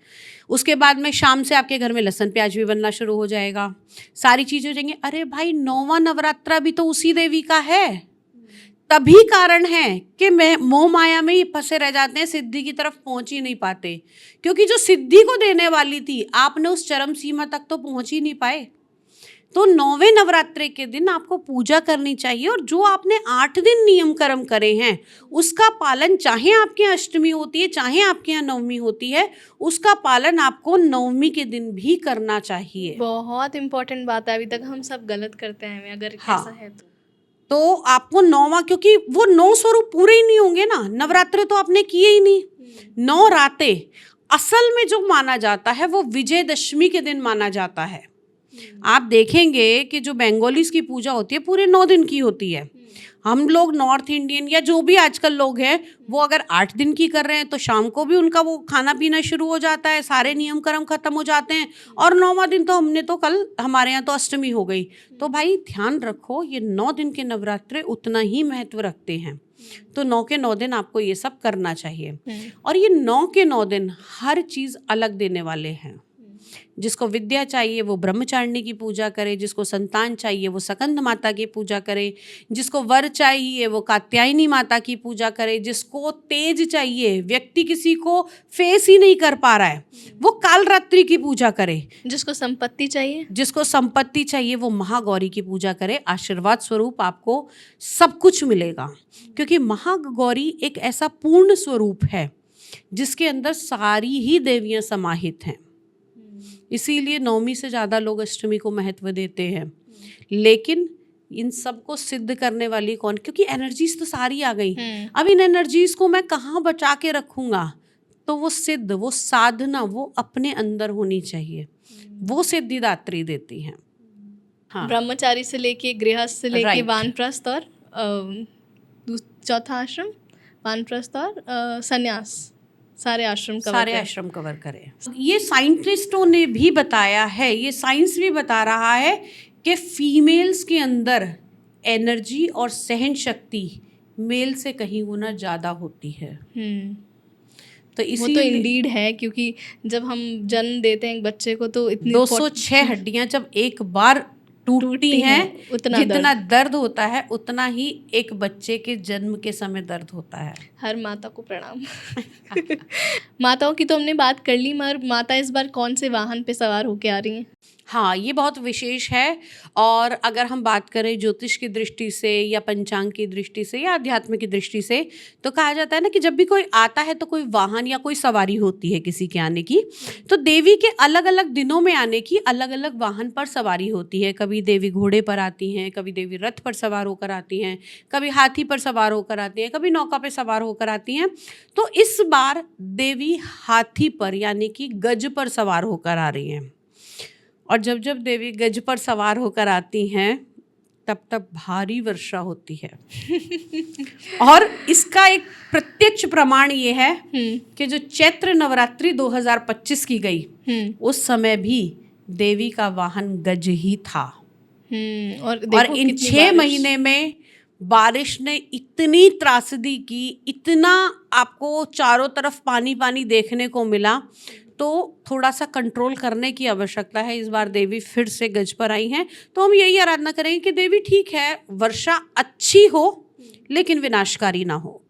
उसके बाद में शाम से आपके घर में लहसुन प्याज भी बनना शुरू हो जाएगा, सारी चीज़ें हो जाएंगी। अरे भाई 9वां नवरात्रा भी तो उसी देवी का है, तभी कारण है कि मोह माया में ही फंसे रह जाते हैं, सिद्धि की तरफ पहुंच ही नहीं पाते। क्योंकि जो सिद्धि को देने वाली थी, आपने उस चरम सीमा तक तो पहुंच ही नहीं पाए। तो 9वें नवरात्रे के दिन आपको पूजा करनी चाहिए और जो आपने 8 दिन नियम कर्म करे हैं उसका पालन, चाहे आपके यहाँ अष्टमी होती है चाहे आपके यहाँ नवमी होती है, उसका पालन आपको नवमी के दिन भी करना चाहिए। बहुत इम्पोर्टेंट बात है, अभी तक हम सब गलत करते हैं अगर ऐसा है तो आपको 9वां, क्योंकि वो 9 स्वरूप पूरे ही नहीं होंगे ना, नवरात्रे तो आपने किए ही नहीं। 9 रातें असल में जो माना जाता है वो विजयदशमी के दिन माना जाता है। आप देखेंगे कि जो बंगालीज की पूजा होती है पूरे 9 दिन की होती है, हम लोग नॉर्थ इंडियन या जो भी आजकल लोग हैं वो अगर 8 दिन की कर रहे हैं तो शाम को भी उनका वो खाना पीना शुरू हो जाता है, सारे नियम कर्म खत्म हो जाते हैं। और 9वां दिन तो हमने तो कल हमारे यहाँ तो अष्टमी हो गई। तो भाई ध्यान रखो, ये 9 दिन के नवरात्रे उतना ही महत्व रखते हैं। तो 9 के 9 दिन आपको ये सब करना चाहिए। और ये 9 के 9 दिन हर चीज़ अलग देने वाले हैं। जिसको विद्या चाहिए वो ब्रह्मचारिणी की पूजा करे, जिसको संतान चाहिए वो सकंद माता की पूजा करे, जिसको वर चाहिए वो कात्यायनी माता की पूजा करे, जिसको तेज चाहिए, व्यक्ति किसी को फेस ही नहीं कर पा रहा है, वो कालरात्रि की पूजा करे, जिसको संपत्ति चाहिए वो महागौरी की पूजा करे। आशीर्वाद स्वरूप आपको सब कुछ मिलेगा, क्योंकि महागौरी एक ऐसा पूर्ण स्वरूप है जिसके अंदर सारी ही देवियां समाहित हैं। इसीलिए 9वीं से ज़्यादा लोग अष्टमी को महत्व देते हैं। लेकिन इन सबको सिद्ध करने वाली कौन? क्योंकि एनर्जीज तो सारी आ गई। अब इन एनर्जीज को मैं कहाँ बचा के रखूँगा? तो वो सिद्ध, वो साधना, वो अपने अंदर होनी चाहिए। वो सिद्धिदात्री देती हैं। हाँ, ब्रह्मचारी से लेके गृहस्थ से लेके वानप्रस्थ और चौथा आश्रम वानप्रस्थ और सन्यास, सारे आश्रम कवर करें। ये साइंटिस्टों ने भी बताया है, ये साइंस भी बता रहा है कि फीमेल्स के अंदर एनर्जी और सहन शक्ति मेल से कहीं गुना ज़्यादा होती है। तो वो तो इंडीड है, क्योंकि जब हम जन्म देते हैं एक बच्चे को तो इतनी 206 हड्डियां जब एक बार टूटती हैं, जितना दर्द होता है उतना ही एक बच्चे के जन्म के समय दर्द होता है। हर माता को प्रणाम। माताओं की तो हमने बात कर ली, मगर माता इस बार कौन से वाहन पे सवार होके आ रही हैं? हाँ, ये बहुत विशेष है। और अगर हम बात करें ज्योतिष की दृष्टि से या पंचांग की दृष्टि से या अध्यात्म की दृष्टि से, तो कहा जाता है ना कि जब भी कोई आता है तो कोई वाहन या कोई सवारी होती है किसी के आने की। तो देवी के अलग अलग दिनों में आने की अलग अलग वाहन पर सवारी होती है। कभी देवी घोड़े पर आती हैं, कभी देवी रथ पर सवार होकर आती हैं, कभी हाथी पर सवार होकर आती हैं, कभी नौका पर सवार होकर आती हैं। तो इस बार देवी हाथी पर यानी कि गज पर सवार होकर आ रही हैं। और जब जब देवी गज पर सवार होकर आती हैं तब तब भारी वर्षा होती है। और इसका एक प्रत्यक्ष प्रमाण ये है कि जो चैत्र नवरात्रि 2025 की गई उस समय भी देवी का वाहन गज ही था। और इन 6 महीने में बारिश ने इतनी त्रासदी की, इतना आपको चारों तरफ पानी पानी देखने को मिला, तो थोड़ा सा कंट्रोल करने की आवश्यकता है। इस बार देवी फिर से गज पर आई हैं, तो हम यही आराधना करेंगे कि देवी ठीक है, वर्षा अच्छी हो लेकिन विनाशकारी ना हो।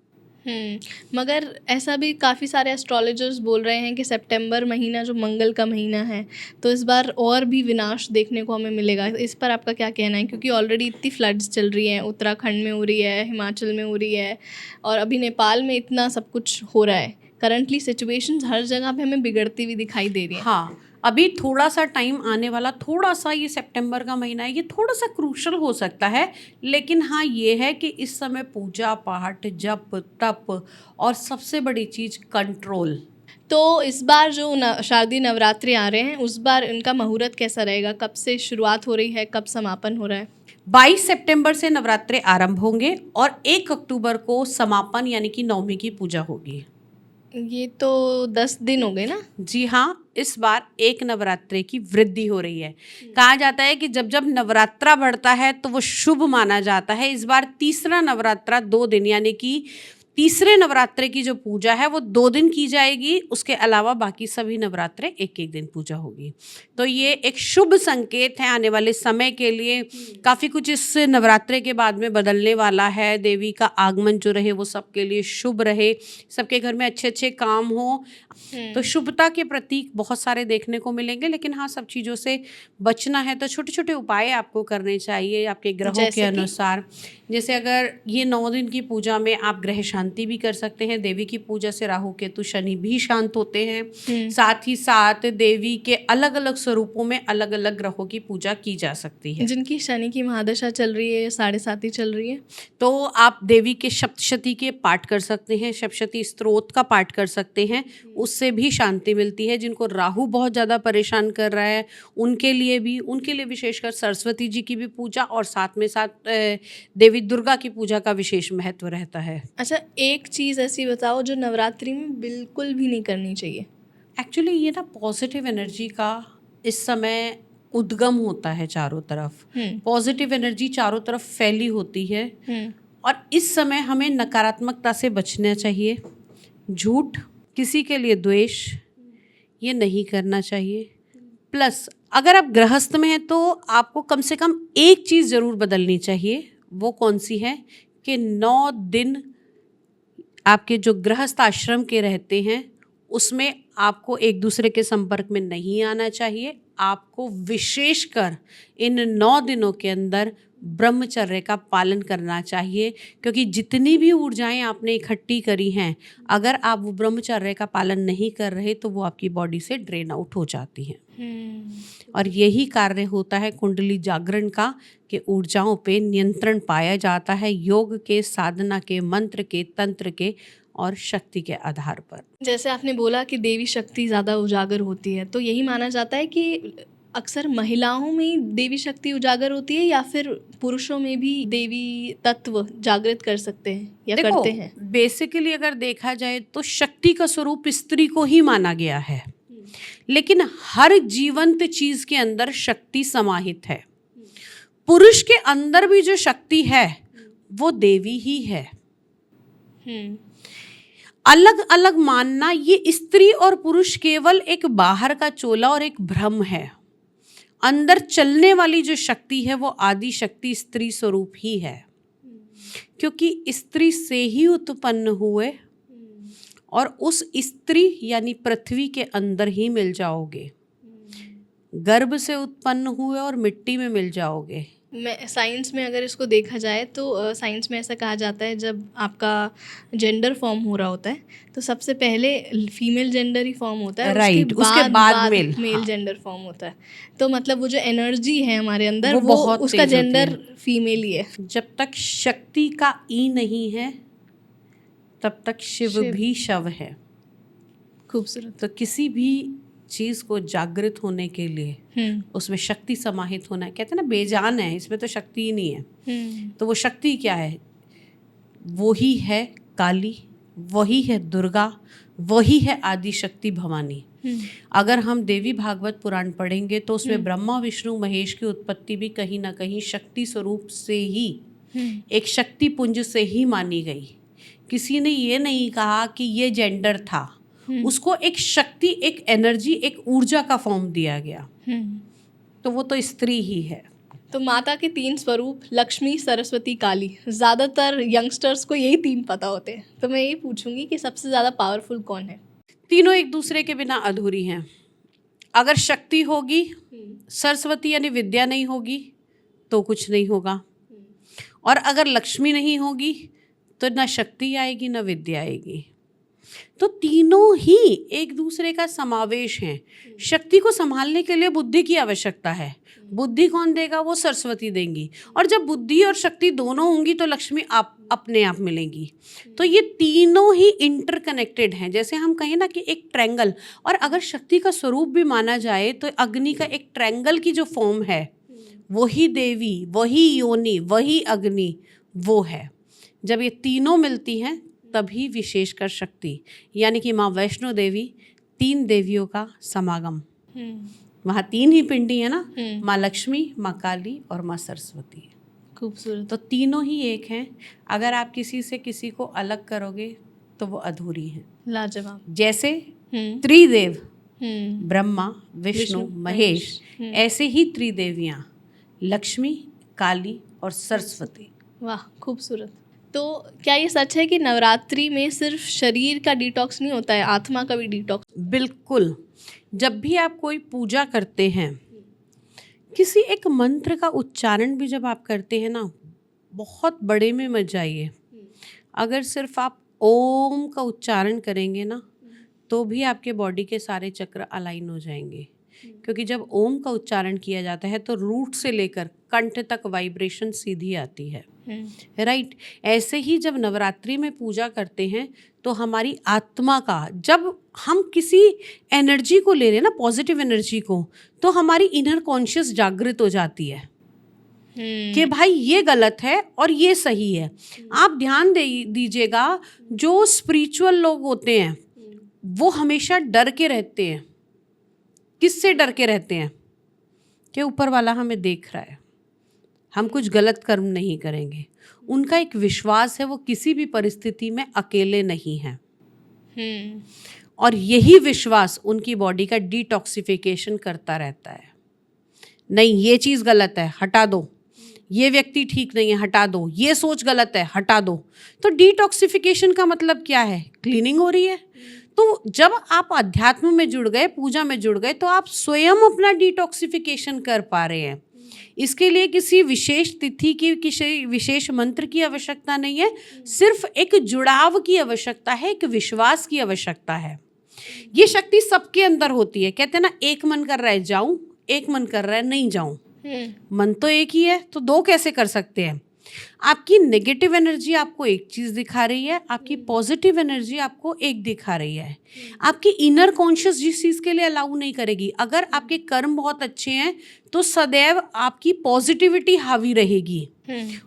मगर ऐसा भी काफ़ी सारे एस्ट्रोलॉजर्स बोल रहे हैं कि सितंबर महीना जो मंगल का महीना है, तो इस बार और भी विनाश देखने को हमें मिलेगा। इस पर आपका क्या कहना है? क्योंकि ऑलरेडी इतनी फ्लड्स चल रही हैं, उत्तराखंड में हो रही है, हिमाचल में हो रही है, और अभी नेपाल में इतना सब कुछ हो रहा है। करंटली सिचुएशंस हर जगह पे हमें बिगड़ती हुई दिखाई दे रही है। हाँ, अभी थोड़ा सा टाइम आने वाला, थोड़ा सा ये सितंबर का महीना है, ये थोड़ा सा क्रूशल हो सकता है। लेकिन हाँ, ये है कि इस समय पूजा पाठ, जप तप और सबसे बड़ी चीज़ कंट्रोल। तो इस बार जो शारदीय नवरात्रि आ रहे हैं, उस बार इनका मुहूर्त कैसा रहेगा? कब से शुरुआत हो रही है, कब समापन हो रहा है? 22 सितंबर से नवरात्रे आरंभ होंगे और 1 अक्टूबर को समापन यानी कि 9वीं की पूजा होगी। ये तो 10 दिन हो गए ना? जी हाँ, इस बार एक नवरात्रे की वृद्धि हो रही है। कहा जाता है कि जब जब नवरात्रा बढ़ता है तो वो शुभ माना जाता है। इस बार तीसरा नवरात्रा 2 दिन यानी कि तीसरे नवरात्रे की जो पूजा है वो 2 दिन की जाएगी। उसके अलावा बाकी सभी नवरात्रे 1-1 दिन पूजा होगी। तो ये एक शुभ संकेत है आने वाले समय के लिए। काफ़ी कुछ इस नवरात्रे के बाद में बदलने वाला है। देवी का आगमन जो रहे वो सबके लिए शुभ रहे, सबके घर में अच्छे अच्छे काम हो। तो शुभता के प्रतीक बहुत सारे देखने को मिलेंगे। लेकिन हाँ, सब चीज़ों से बचना है तो छोटे छोटे उपाय आपको करने चाहिए आपके ग्रहों के अनुसार। जैसे अगर ये 9 दिन की पूजा में आप ग्रह शांति शांति भी कर सकते हैं। देवी की पूजा से राहु केतु शनि भी शांत होते हैं। साथ ही साथ देवी के अलग अलग स्वरूपों में अलग अलग ग्रहों की पूजा की जा सकती है। जिनकी शनि की महादशा चल रही है, 7.5 चल रही है, तो आप देवी के सप्तशती के पाठ कर सकते हैं, सप्तशती स्तोत्र का पाठ कर सकते हैं, उससे भी शांति मिलती है। जिनको राहु बहुत ज़्यादा परेशान कर रहा है उनके लिए विशेषकर सरस्वती जी की भी पूजा और साथ में साथ देवी दुर्गा की पूजा का विशेष महत्व रहता है। अच्छा, एक चीज़ ऐसी बताओ जो नवरात्रि में बिल्कुल भी नहीं करनी चाहिए। एक्चुअली ये ना पॉजिटिव एनर्जी का इस समय उद्गम होता है चारों तरफ। पॉजिटिव एनर्जी चारों तरफ फैली होती है और इस समय हमें नकारात्मकता से बचना चाहिए। झूठ, किसी के लिए द्वेष, ये नहीं करना चाहिए। प्लस अगर आप गृहस्थ में हैं तो आपको कम से कम एक चीज़ ज़रूर बदलनी चाहिए। वो कौन सी है कि 9 दिन आपके जो गृहस्थ आश्रम के रहते हैं उसमें आपको एक दूसरे के संपर्क में नहीं आना चाहिए। आपको विशेषकर इन 9 दिनों के अंदर ब्रह्मचर्य का पालन करना चाहिए, क्योंकि जितनी भी ऊर्जाएं आपने इकट्ठी करी हैं, अगर आप वो ब्रह्मचर्य का पालन नहीं कर रहे तो वो आपकी बॉडी से ड्रेन आउट हो जाती हैं। और यही कार्य होता है कुंडली जागरण का कि ऊर्जाओं पे नियंत्रण पाया जाता है योग के, साधना के, मंत्र के, तंत्र के और शक्ति के आधार पर। जैसे आपने बोला कि देवी शक्ति ज़्यादा उजागर होती है, तो यही माना जाता है कि अक्सर महिलाओं में ही देवी शक्ति उजागर होती है या फिर पुरुषों में भी देवी तत्व जागृत कर सकते हैं या करते हैं? बेसिकली अगर देखा जाए तो शक्ति का स्वरूप स्त्री को ही माना गया है, लेकिन हर जीवंत चीज के अंदर शक्ति समाहित है। पुरुष के अंदर भी जो शक्ति है वो देवी ही है। अलग अलग मानना, ये स्त्री और पुरुष केवल एक बाहर का चोला और एक भ्रम है। अंदर चलने वाली जो शक्ति है वो आदि शक्ति स्त्री स्वरूप ही है, क्योंकि स्त्री से ही उत्पन्न हुए और उस स्त्री यानी पृथ्वी के अंदर ही मिल जाओगे। गर्भ से उत्पन्न हुए और मिट्टी में मिल जाओगे। मैं साइंस में अगर इसको देखा जाए तो साइंस में ऐसा कहा जाता है, जब आपका जेंडर फॉर्म हो रहा होता है तो सबसे पहले फीमेल जेंडर ही फॉर्म होता है, राइट, उसके बाद मेल जेंडर फॉर्म होता है। तो मतलब वो जो एनर्जी है हमारे अंदर वो उसका जेंडर फीमेल ही है। जब तक शक्ति का ई नहीं है तब तक शिव भी शव है। खूबसूरत। तो किसी भी चीज को जागृत होने के लिए उसमें शक्ति समाहित होना है। कहते हैं ना बेजान है, इसमें तो शक्ति ही नहीं है। तो वो शक्ति क्या है? वही है काली, वही है दुर्गा, वही है आदि शक्ति भवानी। अगर हम देवी भागवत पुराण पढ़ेंगे तो उसमें ब्रह्मा विष्णु महेश की उत्पत्ति भी कहीं ना कहीं शक्ति स्वरूप से ही, एक शक्ति पुंज से ही मानी गई। किसी ने ये नहीं कहा कि ये जेंडर था, उसको एक शक्ति, एक एनर्जी, एक ऊर्जा का फॉर्म दिया गया। तो वो तो स्त्री ही है। तो माता के 3 स्वरूप लक्ष्मी, सरस्वती, काली, ज़्यादातर यंगस्टर्स को यही 3 पता होते हैं। तो मैं यही पूछूंगी कि सबसे ज़्यादा पावरफुल कौन है? तीनों एक दूसरे के बिना अधूरी हैं। अगर शक्ति होगी, सरस्वती यानी विद्या नहीं होगी तो कुछ नहीं होगा, और अगर लक्ष्मी नहीं होगी तो ना शक्ति आएगी ना विद्या आएगी। तो तीनों ही एक दूसरे का समावेश हैं। शक्ति को संभालने के लिए बुद्धि की आवश्यकता है। बुद्धि कौन देगा? वो सरस्वती देंगी। और जब बुद्धि और शक्ति दोनों होंगी तो लक्ष्मी आप अपने आप मिलेंगी। तो ये तीनों ही इंटरकनेक्टेड हैं। जैसे हम कहें ना कि एक ट्रायंगल, और अगर शक्ति का स्वरूप भी माना जाए तो अग्नि का एक ट्रायंगल की जो फॉर्म है वही देवी, वही योनि, वही अग्नि वो है। जब ये तीनों मिलती हैं तभी विशेषकर शक्ति, यानी कि माँ वैष्णो देवी 3 देवियों का समागम। वहाँ 3 ही पिंडी है ना, माँ लक्ष्मी, माँ काली और माँ सरस्वती। खूबसूरत। तो तीनों ही एक हैं। अगर आप किसी से किसी को अलग करोगे तो वो अधूरी हैं। लाजवाब। जैसे त्रिदेव ब्रह्मा विष्णु महेश, ऐसे ही त्रिदेवियाँ लक्ष्मी, काली और सरस्वती। वाह, खूबसूरत। तो क्या ये सच है कि नवरात्रि में सिर्फ शरीर का डिटॉक्स नहीं होता है, आत्मा का भी डिटॉक्स? बिल्कुल। जब भी आप कोई पूजा करते हैं, किसी एक मंत्र का उच्चारण भी जब आप करते हैं ना, बहुत बड़े में मत जाइए। अगर सिर्फ आप ओम का उच्चारण करेंगे ना तो भी आपके बॉडी के सारे चक्र अलाइन हो जाएंगे, क्योंकि जब ओम का उच्चारण किया जाता है तो रूट से लेकर कंठ तक वाइब्रेशन सीधी आती है, राइट। ऐसे ही जब नवरात्रि में पूजा करते हैं तो हमारी आत्मा का, जब हम किसी एनर्जी को ले रहे हैं ना, पॉजिटिव एनर्जी को, तो हमारी इनर कॉन्शियस जागृत हो जाती है कि भाई ये गलत है और ये सही है। आप ध्यान दीजिएगा, जो स्पिरिचुअल लोग होते हैं वो हमेशा डर के रहते हैं। किससे डर के रहते हैं? कि ऊपर वाला हमें देख रहा है, हम कुछ गलत कर्म नहीं करेंगे। उनका एक विश्वास है वो किसी भी परिस्थिति में अकेले नहीं है, और यही विश्वास उनकी बॉडी का डिटॉक्सिफिकेशन करता रहता है। नहीं, ये चीज़ गलत है, हटा दो, ये व्यक्ति ठीक नहीं है, हटा दो, ये सोच गलत है, हटा दो। तो डिटॉक्सिफिकेशन का मतलब क्या है? क्लीनिंग हो रही है। तो जब आप अध्यात्म में जुड़ गए, पूजा में जुड़ गए, तो आप स्वयं अपना डिटॉक्सिफिकेशन कर पा रहे हैं। इसके लिए किसी विशेष तिथि की, किसी विशेष मंत्र की आवश्यकता नहीं है, सिर्फ एक जुड़ाव की आवश्यकता है, एक विश्वास की आवश्यकता है। ये शक्ति सबके अंदर होती है। कहते हैं ना, एक मन कर रहा है जाऊं, एक मन कर रहा है नहीं जाऊं। मन तो एक ही है, तो दो कैसे कर सकते हैं? आपकी नेगेटिव एनर्जी आपको एक चीज दिखा रही है, आपकी पॉजिटिव एनर्जी आपको एक दिखा रही है। आपकी इनर कॉन्शियस जिस चीज के लिए अलाउ नहीं करेगी। अगर आपके कर्म बहुत अच्छे हैं तो सदैव आपकी पॉजिटिविटी हावी रहेगी,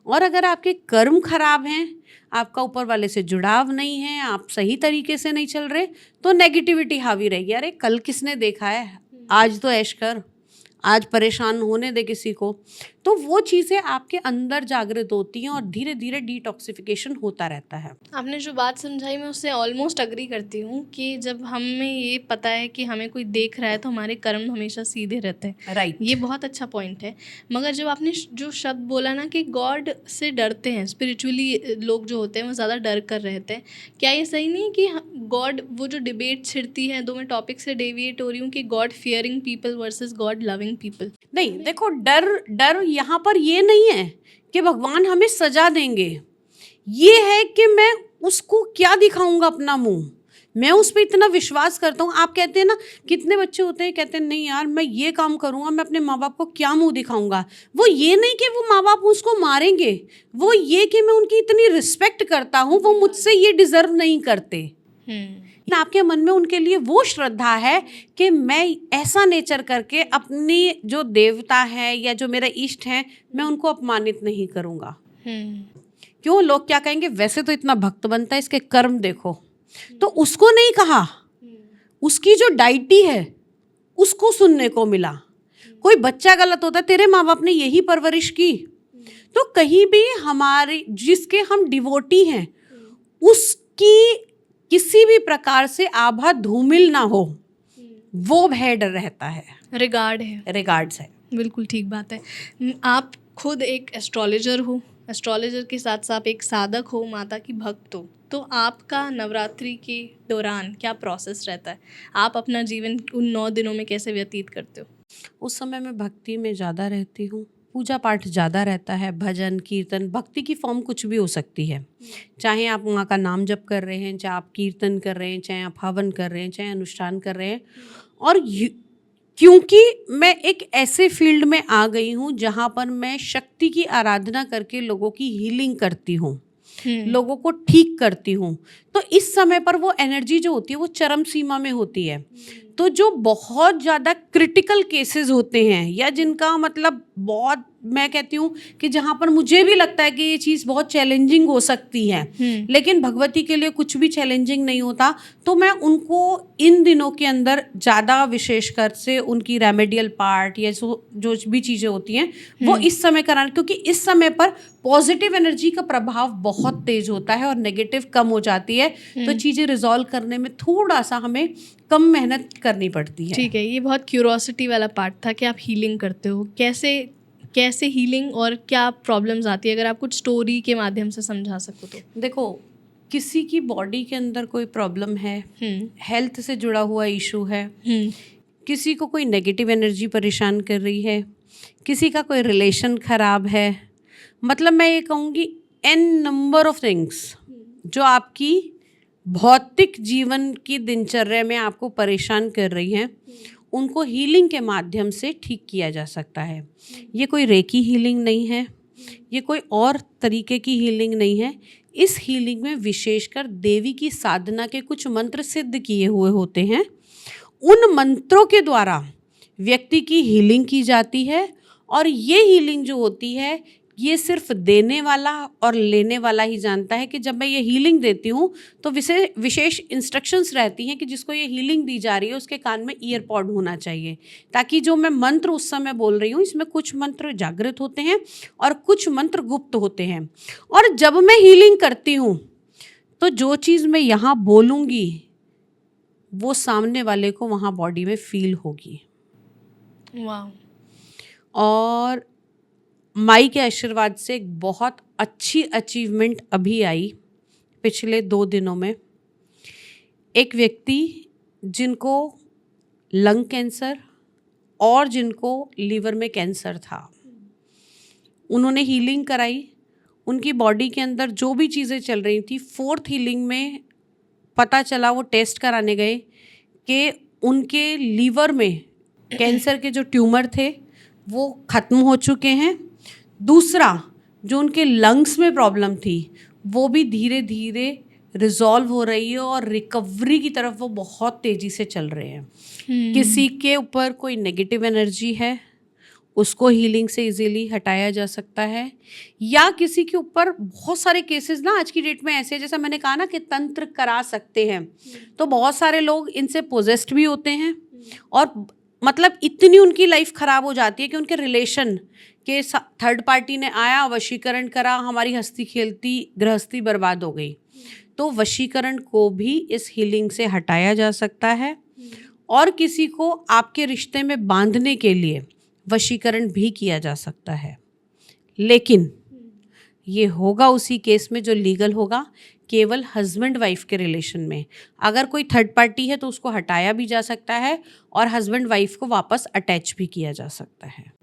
और अगर आपके कर्म खराब हैं, आपका ऊपर वाले से जुड़ाव नहीं है, आप सही तरीके से नहीं चल रहे, तो नेगेटिविटी हावी रहेगी। अरे कल किसने देखा है, आज तो ऐश कर, आज परेशान होने दे किसी को। तो वो चीज़ें आपके अंदर जागृत होती हैं और धीरे धीरे डिटॉक्सिफिकेशन होता रहता है। आपने जो बात समझाई मैं उससे ऑलमोस्ट अग्री करती हूँ कि जब हमें ये पता है कि हमें कोई देख रहा है तो हमारे कर्म हमेशा सीधे रहते हैं। राइट, ये बहुत अच्छा पॉइंट है। मगर जब आपने जो शब्द बोला ना कि गॉड से डरते हैं, स्पिरिचुअली लोग जो होते हैं वो ज़्यादा डर कर रहते हैं, क्या ये सही नहीं है कि गॉड, वो जो डिबेट छिड़ती है, दो मैं टॉपिक से डेविएट हो रही हूँ, कि God fearing people versus God loving people? नहीं, देखो, डर यहाँ पर ये नहीं है कि भगवान हमें सजा देंगे, ये है कि मैं उसको क्या दिखाऊंगा अपना मुंह, मैं उस पर इतना विश्वास करता हूँ। आप कहते हैं ना, कितने बच्चे होते हैं कहते हैं नहीं यार मैं ये काम करूँगा, मैं अपने माँ बाप को क्या मुंह दिखाऊंगा। वो ये नहीं कि वो माँ बाप उसको मारेंगे, वो ये कि मैं उनकी इतनी रिस्पेक्ट करता हूँ, वो मुझसे ये डिजर्व नहीं करते। आपके मन में उनके लिए वो श्रद्धा है कि मैं ऐसा नेचर करके अपनी जो देवता है या जो मेरा इष्ट है, मैं उनको अपमानित नहीं करूँगा। क्यों? लोग क्या कहेंगे, वैसे तो इतना भक्त बनता है, इसके कर्म देखो। तो उसको नहीं कहा, उसकी जो डाइटी है उसको सुनने को मिला। कोई बच्चा गलत होता है, तेरे माँ बाप ने यही परवरिश की। तो कहीं भी हमारे, जिसके हम डिवोटी हैं, उसकी किसी भी प्रकार से आभा धूमिल ना हो, वो भय डर रहता है, रिगार्ड्स है। बिल्कुल ठीक बात है। आप खुद एक एस्ट्रोलॉजर हो, एस्ट्रोलॉजर के साथ साथ एक साधक हो, माता की भक्त हो, तो आपका नवरात्रि के दौरान क्या प्रोसेस रहता है? आप अपना जीवन उन 9 दिनों में कैसे व्यतीत करते हो? उस समय मैं भक्ति में ज़्यादा रहती हूँ, पूजा पाठ ज़्यादा रहता है, भजन कीर्तन, भक्ति की फॉर्म कुछ भी हो सकती है। चाहे आप माँ का नाम जप कर रहे हैं, चाहे आप कीर्तन कर रहे हैं, चाहे आप हवन कर रहे हैं, चाहे अनुष्ठान कर रहे हैं। और क्योंकि मैं एक ऐसे फील्ड में आ गई हूँ जहाँ पर मैं शक्ति की आराधना करके लोगों की हीलिंग करती हूँ, लोगों को ठीक करती हूँ, तो इस समय पर वो एनर्जी जो होती है वो चरम सीमा में होती है। तो जो बहुत ज़्यादा क्रिटिकल केसेस होते हैं, या जिनका मतलब बहुत, मैं कहती हूँ कि जहाँ पर मुझे भी लगता है कि ये चीज़ बहुत चैलेंजिंग हो सकती है, लेकिन भगवती के लिए कुछ भी चैलेंजिंग नहीं होता, तो मैं उनको इन दिनों के अंदर ज़्यादा विशेषकर से उनकी रेमेडियल पार्ट या जो भी चीज़ें होती हैं वो इस समय कराना, क्योंकि इस समय पर पॉजिटिव एनर्जी का प्रभाव बहुत तेज होता है और नेगेटिव कम हो जाती है। तो चीज़ें रिजॉल्व करने में थोड़ा सा हमें कम मेहनत करनी पड़ती है। ठीक है, ये बहुत क्यूरोसिटी वाला पार्ट था कि आप हीलिंग करते हो, कैसे हीलिंग और क्या प्रॉब्लम्स आती है, अगर आप कुछ स्टोरी के माध्यम से समझा सको तो। देखो, किसी की बॉडी के अंदर कोई प्रॉब्लम है, हेल्थ से जुड़ा हुआ इशू है, किसी को कोई नेगेटिव एनर्जी परेशान कर रही है, किसी का कोई रिलेशन खराब है, मतलब मैं ये कहूँगी n नंबर ऑफ थिंग्स जो आपकी भौतिक जीवन की दिनचर्या में आपको परेशान कर रही हैं, उनको हीलिंग के माध्यम से ठीक किया जा सकता है। ये कोई रेकी हीलिंग नहीं है, ये कोई और तरीके की हीलिंग नहीं है। इस हीलिंग में विशेषकर देवी की साधना के कुछ मंत्र सिद्ध किए हुए होते हैं। उन मंत्रों के द्वारा व्यक्ति की हीलिंग की जाती है, और ये हीलिंग जो होती है ये सिर्फ देने वाला और लेने वाला ही जानता है कि जब मैं ये हीलिंग देती हूँ तो विशेष इंस्ट्रक्शंस रहती हैं कि जिसको ये हीलिंग दी जा रही है उसके कान में ईयरपॉड होना चाहिए, ताकि जो मैं मंत्र उस समय बोल रही हूँ इसमें कुछ मंत्र जागृत होते हैं और कुछ मंत्र गुप्त होते हैं। और जब मैं हीलिंग करती हूँ तो जो चीज़ मैं यहाँ बोलूँगी वो सामने वाले को वहाँ बॉडी में फील होगी। वाह। और माई के आशीर्वाद से एक बहुत अच्छी अचीवमेंट अभी आई पिछले 2 दिनों में। एक व्यक्ति जिनको लंग कैंसर और जिनको लीवर में कैंसर था, उन्होंने हीलिंग कराई। उनकी बॉडी के अंदर जो भी चीज़ें चल रही थी, 4th हीलिंग में पता चला, वो टेस्ट कराने गए कि उनके लीवर में कैंसर के जो ट्यूमर थे वो ख़त्म हो चुके हैं। दूसरा, जो उनके लंग्स में प्रॉब्लम थी वो भी धीरे धीरे रिजॉल्व हो रही है और रिकवरी की तरफ वो बहुत तेज़ी से चल रहे हैं। किसी के ऊपर कोई नेगेटिव एनर्जी है उसको हीलिंग से इजीली हटाया जा सकता है, या किसी के ऊपर बहुत सारे केसेस ना आज की डेट में ऐसे, जैसा मैंने कहा ना कि तंत्र करा सकते हैं, तो बहुत सारे लोग इनसे पोजेस्ड भी होते हैं और मतलब इतनी उनकी लाइफ ख़राब हो जाती है कि उनके रिलेशन के थर्ड पार्टी ने आया, वशीकरण करा, हमारी हस्ती खेलती गृहस्थी बर्बाद हो गई। तो वशीकरण को भी इस हीलिंग से हटाया जा सकता है, और किसी को आपके रिश्ते में बांधने के लिए वशीकरण भी किया जा सकता है, लेकिन ये होगा उसी केस में जो लीगल होगा, केवल हस्बैंड वाइफ के रिलेशन में। अगर कोई थर्ड पार्टी है तो उसको हटाया भी जा सकता है और हस्बैंड वाइफ को वापस अटैच भी किया जा सकता है।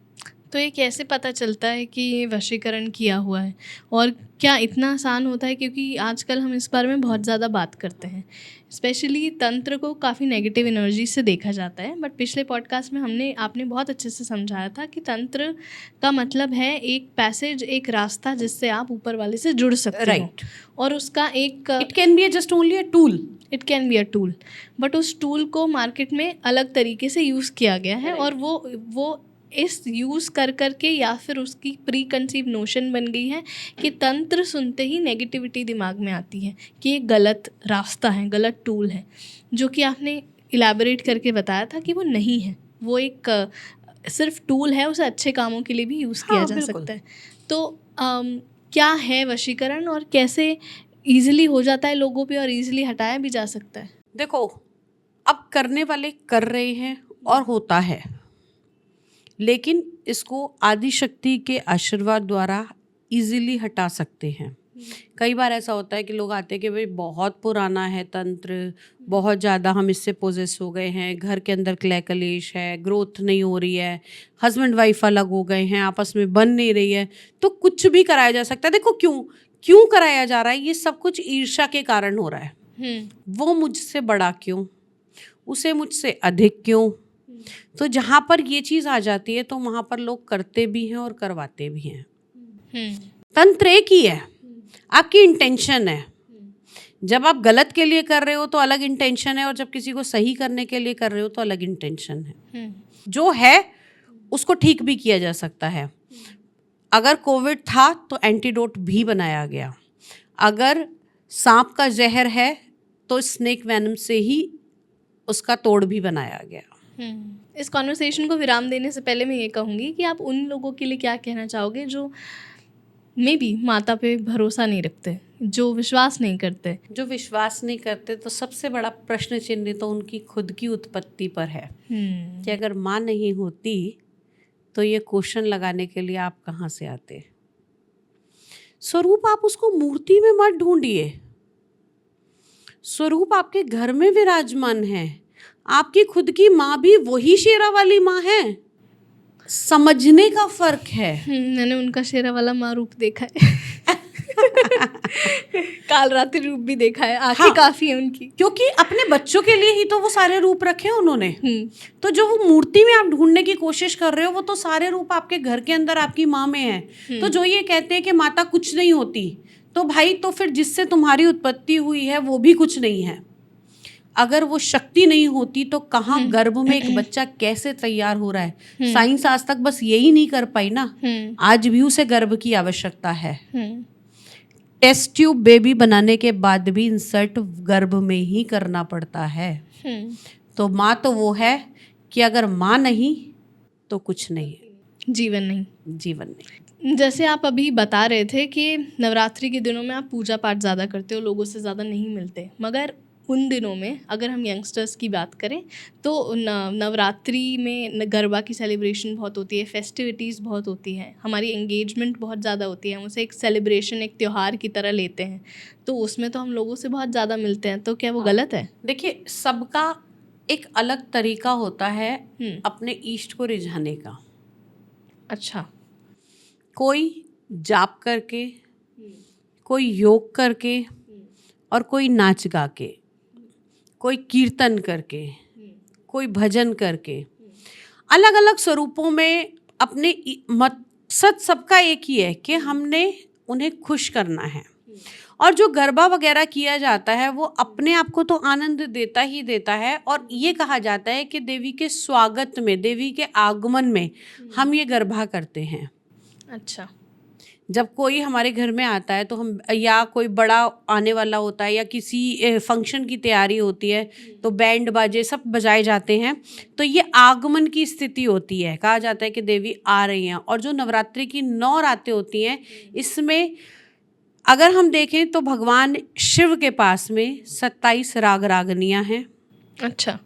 तो ये कैसे पता चलता है कि ये वशीकरण किया हुआ है, और क्या इतना आसान होता है? क्योंकि आजकल हम इस बारे में बहुत ज़्यादा बात करते हैं, स्पेशली तंत्र को काफ़ी नेगेटिव एनर्जी से देखा जाता है, बट पिछले पॉडकास्ट में आपने बहुत अच्छे से समझाया था कि तंत्र का मतलब है एक पैसेज, एक रास्ता जिससे आप ऊपर वाले से जुड़ सकते हो। और उसका एक it can be just only a tool, it can be a tool, but उस टूल को मार्केट में अलग तरीके से यूज़ किया गया है, और वो इस यूज़ कर के या फिर उसकी प्री कंसीव नोशन बन गई है कि तंत्र सुनते ही नेगेटिविटी दिमाग में आती है कि ये गलत रास्ता है, गलत टूल है, जो कि आपने इलैबोरेट करके बताया था कि वो नहीं है, वो एक सिर्फ टूल है, उसे अच्छे कामों के लिए भी यूज़ किया जा सकता है। तो क्या है वशीकरण और कैसे ईजिली हो जाता है लोगों पे और ईजिली हटाया भी जा सकता है? देखो, अब करने वाले कर रहे हैं और होता है, लेकिन इसको आदिशक्ति के आशीर्वाद द्वारा इजीली हटा सकते हैं। कई बार ऐसा होता है कि लोग आते हैं कि भाई बहुत पुराना है तंत्र, बहुत ज़्यादा हम इससे पोजेस हो गए हैं, घर के अंदर क्लह कलेश है, ग्रोथ नहीं हो रही है, हस्बैंड वाइफ अलग हो गए हैं, आपस में बन नहीं रही है, तो कुछ भी कराया जा सकता है। देखो क्यों कराया जा रहा है, ये सब कुछ ईर्ष्या के कारण हो रहा है। वो मुझसे बड़ा क्यों, उसे मुझसे अधिक क्यों। तो जहाँ पर ये चीज़ आ जाती है तो वहाँ पर लोग करते भी हैं और करवाते भी हैं। तंत्र एक ही है, आपकी इंटेंशन है। जब आप गलत के लिए कर रहे हो तो अलग इंटेंशन है, और जब किसी को सही करने के लिए कर रहे हो तो अलग इंटेंशन है। जो है उसको ठीक भी किया जा सकता है। अगर कोविड था तो एंटीडोट भी बनाया गया, अगर सांप का जहर है तो स्नेक वेनम से ही उसका तोड़ भी बनाया गया। इस कॉन्वर्सेशन को विराम देने से पहले मैं ये कहूँगी कि आप उन लोगों के लिए क्या कहना चाहोगे जो मे बी माता पे भरोसा नहीं रखते, जो विश्वास नहीं करते? तो सबसे बड़ा प्रश्न चिन्ह तो उनकी खुद की उत्पत्ति पर है कि अगर माँ नहीं होती तो ये क्वेश्चन लगाने के लिए आप कहाँ से आते। स्वरूप आप उसको मूर्ति में मत ढूंढिए, स्वरूप आपके घर में विराजमान है। आपकी खुद की माँ भी वही शेरा वाली माँ है, समझने का फर्क है। मैंने उनका शेरा वाला माँ रूप देखा है। कालरात्रि रूप भी देखा है, आंखें काफी है उनकी, क्योंकि अपने बच्चों के लिए ही तो वो सारे रूप रखे हैं उन्होंने। तो जो वो मूर्ति में आप ढूंढने की कोशिश कर रहे हो, वो तो सारे रूप आपके घर के अंदर आपकी माँ में है। तो जो ये कहते हैं कि माता कुछ नहीं होती, तो भाई तो फिर जिससे तुम्हारी उत्पत्ति हुई है वो भी कुछ नहीं है। अगर वो शक्ति नहीं होती तो कहाँ गर्भ में एक बच्चा कैसे तैयार हो रहा है। साइंस आज तक बस यही नहीं कर पाई ना, आज भी उसे गर्भ की आवश्यकता है। टेस्ट ट्यूब बेबी बनाने के बाद भी इंसर्ट गर्भ में ही करना पड़ता है। तो माँ तो वो है कि अगर माँ नहीं तो कुछ नहीं है, जीवन नहीं, जीवन नहीं। जैसे आप अभी बता रहे थे कि नवरात्रि के दिनों में आप पूजा पाठ ज़्यादा करते हो, लोगों से ज़्यादा नहीं मिलते, मगर उन दिनों में अगर हम यंगस्टर्स की बात करें तो नवरात्रि में गरबा की सेलिब्रेशन बहुत होती है, फेस्टिविटीज़ बहुत होती हैं, हमारी एंगेजमेंट बहुत ज़्यादा होती है, हम उसे एक सेलिब्रेशन, एक त्यौहार की तरह लेते हैं, तो उसमें तो हम लोगों से बहुत ज़्यादा मिलते हैं। तो क्या वो गलत है? देखिए, सबका एक अलग तरीका होता है अपने इष्ट को रिझाने का। अच्छा। कोई जाप करके, कोई योग करके, और कोई नाच गा के, कोई कीर्तन करके, कोई भजन करके, अलग अलग स्वरूपों में अपने मकसद सबका एक ही है कि हमने उन्हें खुश करना है। और जो गरबा वगैरह किया जाता है वो अपने आप को तो आनंद देता ही देता है, और ये कहा जाता है कि देवी के स्वागत में, देवी के आगमन में हम ये गरबा करते हैं। अच्छा। जब कोई हमारे घर में आता है तो हम, या कोई बड़ा आने वाला होता है या किसी फंक्शन की तैयारी होती है तो बैंड बाजे सब बजाए जाते हैं, तो ये आगमन की स्थिति होती है। कहा जाता है कि देवी आ रही हैं। और जो नवरात्रि की 9 रातें होती हैं, इसमें अगर हम देखें तो भगवान शिव के पास में 27 राग रागनियाँ हैं। अच्छा।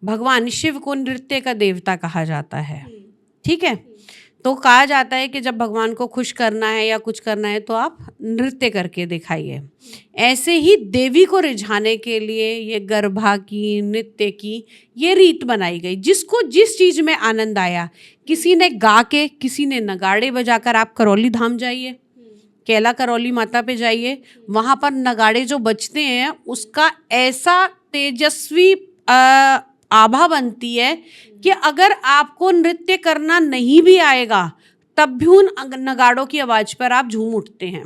भगवान शिव को नृत्य का देवता कहा जाता है, ठीक है। तो कहा जाता है कि जब भगवान को खुश करना है या कुछ करना है तो आप नृत्य करके दिखाइए। ऐसे ही देवी को रिझाने के लिए ये गरबा की, नृत्य की ये रीत बनाई गई। जिसको जिस चीज़ में आनंद आया, किसी ने गा के, किसी ने नगाड़े बजाकर। आप करौली धाम जाइए, कैला करौली माता पे जाइए, वहाँ पर नगाड़े जो बजते हैं उसका ऐसा तेजस्वी आभा बनती है कि अगर आपको नृत्य करना नहीं भी आएगा तब भी उन नगाड़ों की आवाज़ पर आप झूम उठते हैं।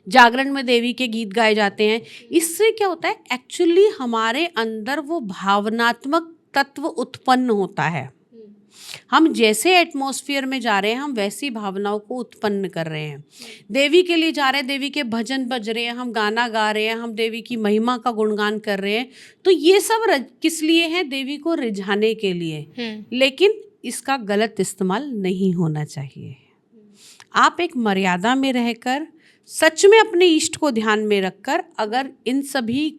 जागरण में देवी के गीत गाए जाते हैं। इससे क्या होता है, एक्चुअली हमारे अंदर वो भावनात्मक तत्व उत्पन्न होता है। हम जैसे एटमॉस्फेयर में जा रहे हैं हम वैसी भावनाओं को उत्पन्न कर रहे हैं। देवी के लिए जा रहे हैं, देवी के भजन बज रहे हैं, हम गाना गा रहे हैं, हम देवी की महिमा का गुणगान कर रहे हैं, तो ये सब किस लिए है? देवी को रिझाने के लिए। लेकिन इसका गलत इस्तेमाल नहीं होना चाहिए। आप एक मर्यादा में रहकर, सच में अपने इष्ट को ध्यान में रखकर अगर इन सभी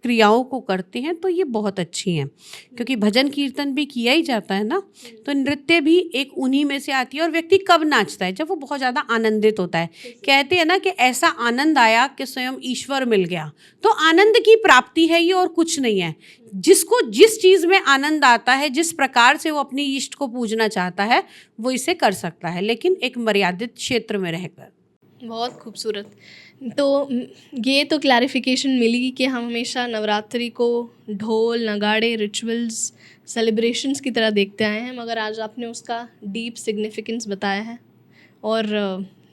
क्रियाओं को करते हैं तो ये बहुत अच्छी हैं। क्योंकि भजन कीर्तन भी किया ही जाता है ना, तो नृत्य भी एक उन्हीं में से आती है। और व्यक्ति कब नाचता है? जब वो बहुत ज़्यादा आनंदित होता है। कहते हैं ना कि ऐसा आनंद आया कि स्वयं ईश्वर मिल गया। तो आनंद की प्राप्ति है ये, और कुछ नहीं है। जिसको जिस चीज़ में आनंद आता है, जिस प्रकार से वो अपनी इष्ट को पूजना चाहता है, वो इसे कर सकता है, लेकिन एक मर्यादित क्षेत्र में रहकर। बहुत खूबसूरत। तो ये तो क्लैरिफिकेशन मिली कि हम हमेशा नवरात्रि को ढोल, नगाड़े, रिचुअल्स, सेलिब्रेशंस की तरह देखते आए हैं, मगर आज आपने उसका डीप सिग्निफिकेंस बताया है। और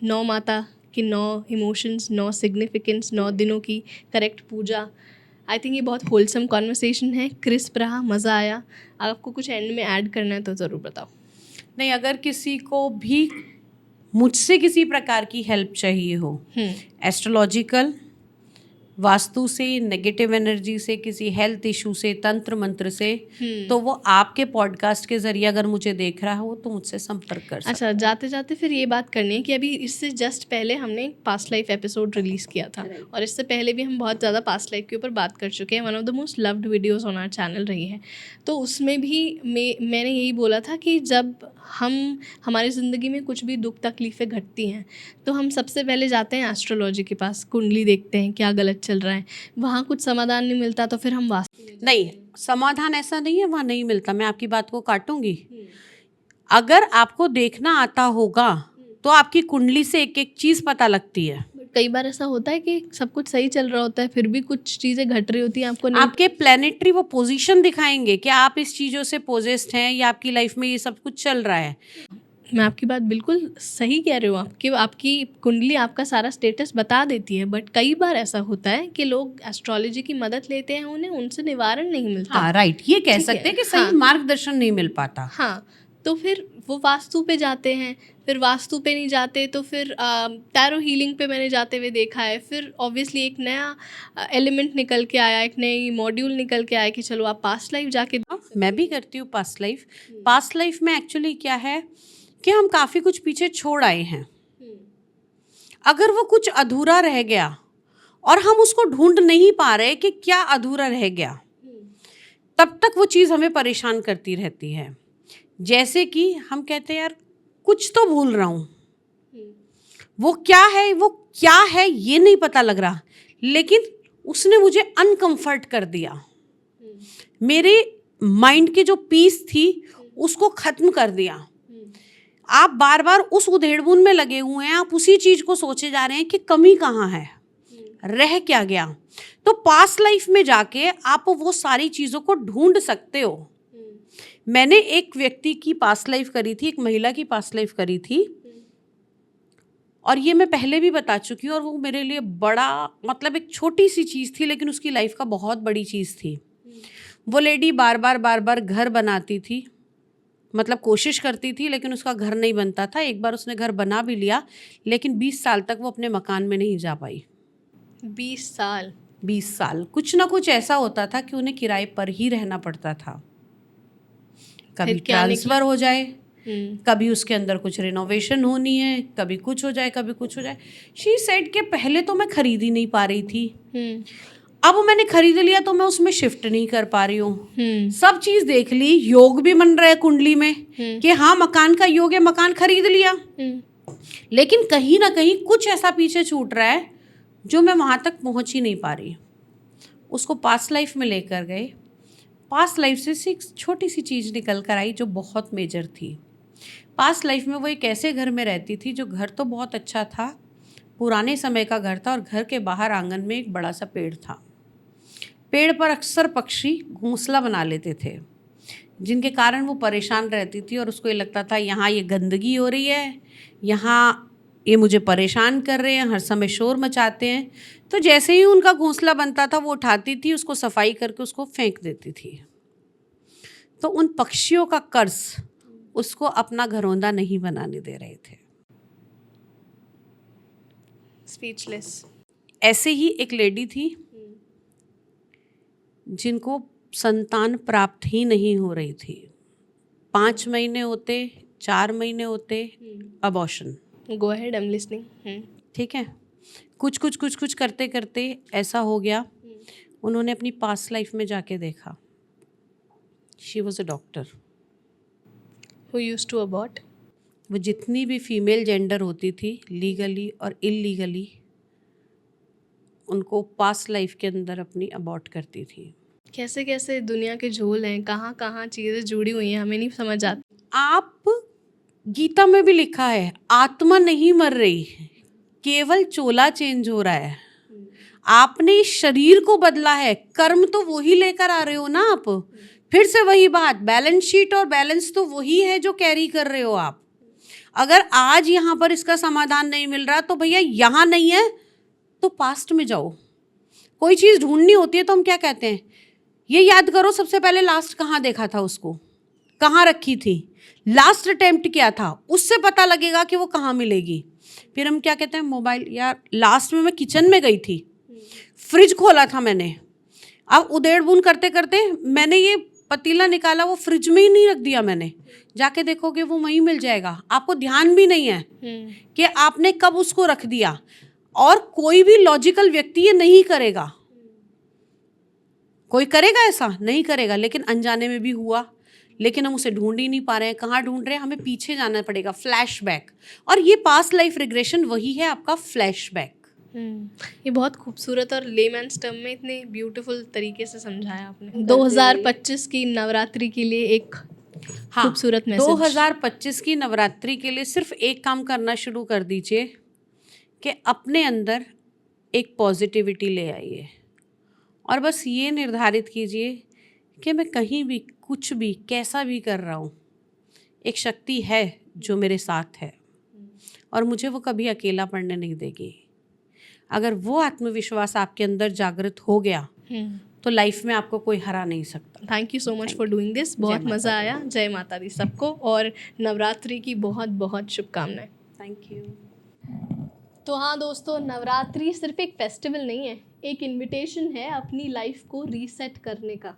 9 माता की 9 इमोशंस, 9 सिग्निफिकेंस, 9 दिनों की करेक्ट पूजा। आई थिंक ये बहुत होलसम कॉन्वर्सेशन है, क्रिस्प रहा, मज़ा आया। आपको कुछ एंड में ऐड करना है तो ज़रूर बताओ। नहीं, अगर किसी को भी मुझसे किसी प्रकार की हेल्प चाहिए हो, एस्ट्रोलॉजिकल, वास्तु से, नेगेटिव एनर्जी से, किसी हेल्थ इशू से, तंत्र मंत्र से, तो वो आपके पॉडकास्ट के जरिए अगर मुझे देख रहा हो तो मुझसे संपर्क कर सकते। अच्छा, जाते जाते फिर ये बात करनी है कि अभी इससे जस्ट पहले हमने एक पास्ट लाइफ एपिसोड रिलीज़ किया था, और इससे पहले भी हम बहुत ज़्यादा पास्ट लाइफ के ऊपर बात कर चुके हैं। One of the most loved videos on our channel रही है। तो उसमें भी मैंने यही बोला था कि जब हमारी ज़िंदगी में कुछ भी दुख तकलीफ़ें घटती हैं तो हम सबसे पहले जाते हैं एस्ट्रोलॉजी के पास, कुंडली देखते हैं क्या गलत चल रहा है। वहाँ कुछ समाधान नहीं मिलता तो फिर हम वास्तु नहीं, समाधान ऐसा नहीं है वहाँ नहीं मिलता। मैं आपकी बात को काटूंगी। अगर आपको देखना आता होगा तो आपकी कुंडली से एक एक चीज़ पता लगती है। कई बार ऐसा होता है कि सब कुछ सही चल रहा होता है, फिर भी कुछ चीज़ें घट रही होती हैं, आपको नहीं। आपके प्लानिटरी वो पोजीशन दिखाएंगे कि आप इस चीज़ों से पोजेस्ड हैं या आपकी लाइफ में ये सब कुछ चल रहा है। मैं आपकी बात बिल्कुल सही कह रही हूँ, आपकी कुंडली आपका सारा स्टेटस बता देती है, बट कई बार ऐसा होता है कि लोग एस्ट्रोलॉजी की मदद लेते हैं, उन्हें उनसे निवारण नहीं मिलता। हाँ राइट, ये कह ठीक है, सकते हैं कि सही हाँ। मार्गदर्शन नहीं मिल पाता। हाँ, तो फिर वो वास्तु पे जाते हैं, फिर वास्तु पे नहीं जाते तो फिर टैरो हीलिंग पे मैंने जाते हुए देखा है। फिर ऑब्वियसली एक नया एलिमेंट निकल के आया, एक नई मॉड्यूल निकल के आया कि चलो आप पास्ट लाइफ जाके मैं भी करती हूँ पास्ट लाइफ। पास्ट लाइफ में एक्चुअली क्या है कि हम काफ़ी कुछ पीछे छोड़ आए हैं। अगर वो कुछ अधूरा रह गया और हम उसको ढूंढ नहीं पा रहे कि क्या अधूरा रह गया, तब तक वो चीज़ हमें परेशान करती रहती है। जैसे कि हम कहते हैं यार कुछ तो भूल रहा हूँ, वो क्या है ये नहीं पता लग रहा, लेकिन उसने मुझे अनकंफर्ट कर दिया, मेरे माइंड की जो पीस थी उसको ख़त्म कर दिया। आप बार बार उस उधेड़बुन में लगे हुए हैं, आप उसी चीज़ को सोचे जा रहे हैं कि कमी कहाँ है, रह क्या गया। तो पास्ट लाइफ में जाके आप वो सारी चीज़ों को ढूंढ सकते हो। मैंने एक व्यक्ति की पास्ट लाइफ करी थी, एक महिला की पास्ट लाइफ करी थी, और ये मैं पहले भी बता चुकी हूँ, और वो मेरे लिए बड़ा मतलब एक छोटी सी चीज़ थी लेकिन उसकी लाइफ का बहुत बड़ी चीज़ थी। वो लेडी बार बार घर बनाती थी, मतलब कोशिश करती थी लेकिन उसका घर नहीं बनता था। एक बार उसने घर बना भी लिया लेकिन 20 साल तक वो अपने मकान में नहीं जा पाई। 20 साल कुछ ना कुछ ऐसा होता था कि उन्हें किराए पर ही रहना पड़ता था। कभी ट्रांसफ़र हो जाए, कभी उसके अंदर कुछ रिनोवेशन होनी है, कभी कुछ हो जाए, कभी कुछ हो जाए। शी सेड के पहले तो मैं खरीद ही नहीं पा रही थी, अब मैंने खरीद लिया तो मैं उसमें शिफ्ट नहीं कर पा रही हूँ। सब चीज़ देख ली, योग भी बन रहा है कुंडली में कि हाँ मकान का योग है, मकान खरीद लिया, लेकिन कहीं ना कहीं कुछ ऐसा पीछे छूट रहा है जो मैं वहाँ तक पहुँच ही नहीं पा रही। उसको पास्ट लाइफ में लेकर गए, पास्ट लाइफ से एक छोटी सी चीज़ निकल कर आई जो बहुत मेजर थी। पास्ट लाइफ में वो एक ऐसे घर में रहती थी जो घर तो बहुत अच्छा था, पुराने समय का घर था, और घर के बाहर आंगन में एक बड़ा सा पेड़ था। पेड़ पर अक्सर पक्षी घोंसला बना लेते थे, जिनके कारण वो परेशान रहती थी और उसको ये लगता था यहाँ ये गंदगी हो रही है, यहाँ ये मुझे परेशान कर रहे हैं, हर समय शोर मचाते हैं। तो जैसे ही उनका घोंसला बनता था वो उठाती थी, उसको सफाई करके उसको फेंक देती थी। तो उन पक्षियों का कर्ज उसको अपना घरौंदा नहीं बनाने दे रहे थे। स्पीचलेस। ऐसे ही एक लेडी थी जिनको संतान प्राप्त ही नहीं हो रही थी। 5 महीने होते, 4 महीने होते, abortion. Go ahead, I am listening. ठीक है, कुछ करते करते ऐसा हो गया, उन्होंने अपनी पास्ट लाइफ में जाके देखा। She was a doctor who used to abort. वो जितनी भी फीमेल जेंडर होती थी लीगली और इलीगली, उनको पास्ट लाइफ के अंदर अपनी अबॉर्ट करती थी। कैसे कैसे दुनिया के झोल हैं, कहाँ कहाँ चीज़ें जुड़ी हुई हैं, हमें नहीं समझ आती। आप गीता में भी लिखा है आत्मा नहीं मर रही, केवल चोला चेंज हो रहा है। आपने शरीर को बदला है, कर्म तो वही लेकर आ रहे हो ना आप। फिर से वही बात, बैलेंस शीट और बैलेंस तो वही है जो कैरी कर रहे हो आप। अगर आज यहाँ पर इसका समाधान नहीं मिल रहा तो भैया यहाँ नहीं है तो पास्ट में जाओ। कोई चीज़ ढूंढनी होती है तो हम क्या कहते हैं, ये याद करो सबसे पहले लास्ट कहाँ देखा था, उसको कहाँ रखी थी, लास्ट अटेम्प्ट क्या था, उससे पता लगेगा कि वो कहाँ मिलेगी। फिर हम क्या कहते हैं, मोबाइल, यार लास्ट में मैं किचन में गई थी, फ्रिज खोला था मैंने, अब उधेड़-बुन करते करते मैंने ये पतीला निकाला, वो फ्रिज में ही नहीं रख दिया मैंने, जाके देखोगे वो वहीं मिल जाएगा। आपको ध्यान भी नहीं है कि आपने कब उसको रख दिया। और कोई भी लॉजिकल व्यक्ति ये नहीं करेगा, कोई करेगा ऐसा नहीं करेगा, लेकिन अनजाने में भी हुआ, लेकिन हम उसे ढूंढ ही नहीं पा रहे हैं। कहाँ ढूंढ रहे हैं, हमें पीछे जाना पड़ेगा, फ्लैशबैक। और ये पास्ट लाइफ रिग्रेशन वही है आपका फ्लैशबैक। ये बहुत खूबसूरत और लेमैन्स टर्म में इतने ब्यूटीफुल तरीके से समझाया आपने। 2025 की नवरात्रि के लिए एक खूबसूरत मैसेज। 2025 की नवरात्रि के लिए सिर्फ एक काम करना शुरू कर दीजिए कि अपने अंदर एक पॉजिटिविटी ले आइए और बस ये निर्धारित कीजिए कि मैं कहीं भी कुछ भी कैसा भी कर रहा हूँ, एक शक्ति है जो मेरे साथ है और मुझे वो कभी अकेला पड़ने नहीं देगी। अगर वो आत्मविश्वास आपके अंदर जागृत हो गया तो लाइफ में आपको कोई हरा नहीं सकता। Thank you so much for doing this. बहुत मज़ा आया। जय माता दी सबको और नवरात्रि की बहुत बहुत शुभकामनाएं। Thank you. तो हाँ दोस्तों, नवरात्रि सिर्फ एक फेस्टिवल नहीं है, एक इनविटेशन है अपनी लाइफ को रीसेट करने का।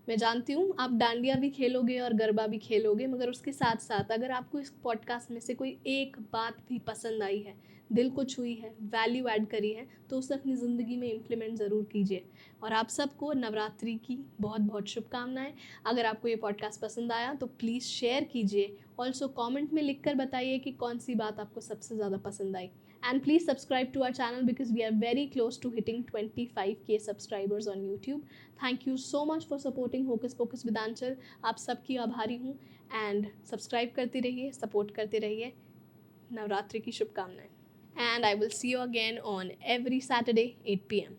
मैं जानती हूँ आप डांडिया भी खेलोगे और गरबा भी खेलोगे, मगर उसके साथ साथ अगर आपको इस पॉडकास्ट में से कोई एक बात भी पसंद आई है, दिल को छुई है, वैल्यू ऐड करी है, तो उसे अपनी ज़िंदगी में इम्प्लीमेंट ज़रूर कीजिए। और आप सबको नवरात्रि की बहुत बहुत शुभकामनाएं। अगर आपको ये पॉडकास्ट पसंद आया तो प्लीज़ शेयर कीजिए। ऑल्सो कमेंट में लिखकर बताइए कि कौन सी बात आपको सबसे ज़्यादा पसंद आई। And please subscribe to our channel because we are very close to hitting 25K subscribers on YouTube. Thank you so much for supporting Hocus Pocus with Anchal. आप सबकी आभारी हूँ and सब्सक्राइब करते रहिए, सपोर्ट करते रहिए। नवरात्रि की शुभकामनाएं। And I will see you again on every Saturday 8 p.m.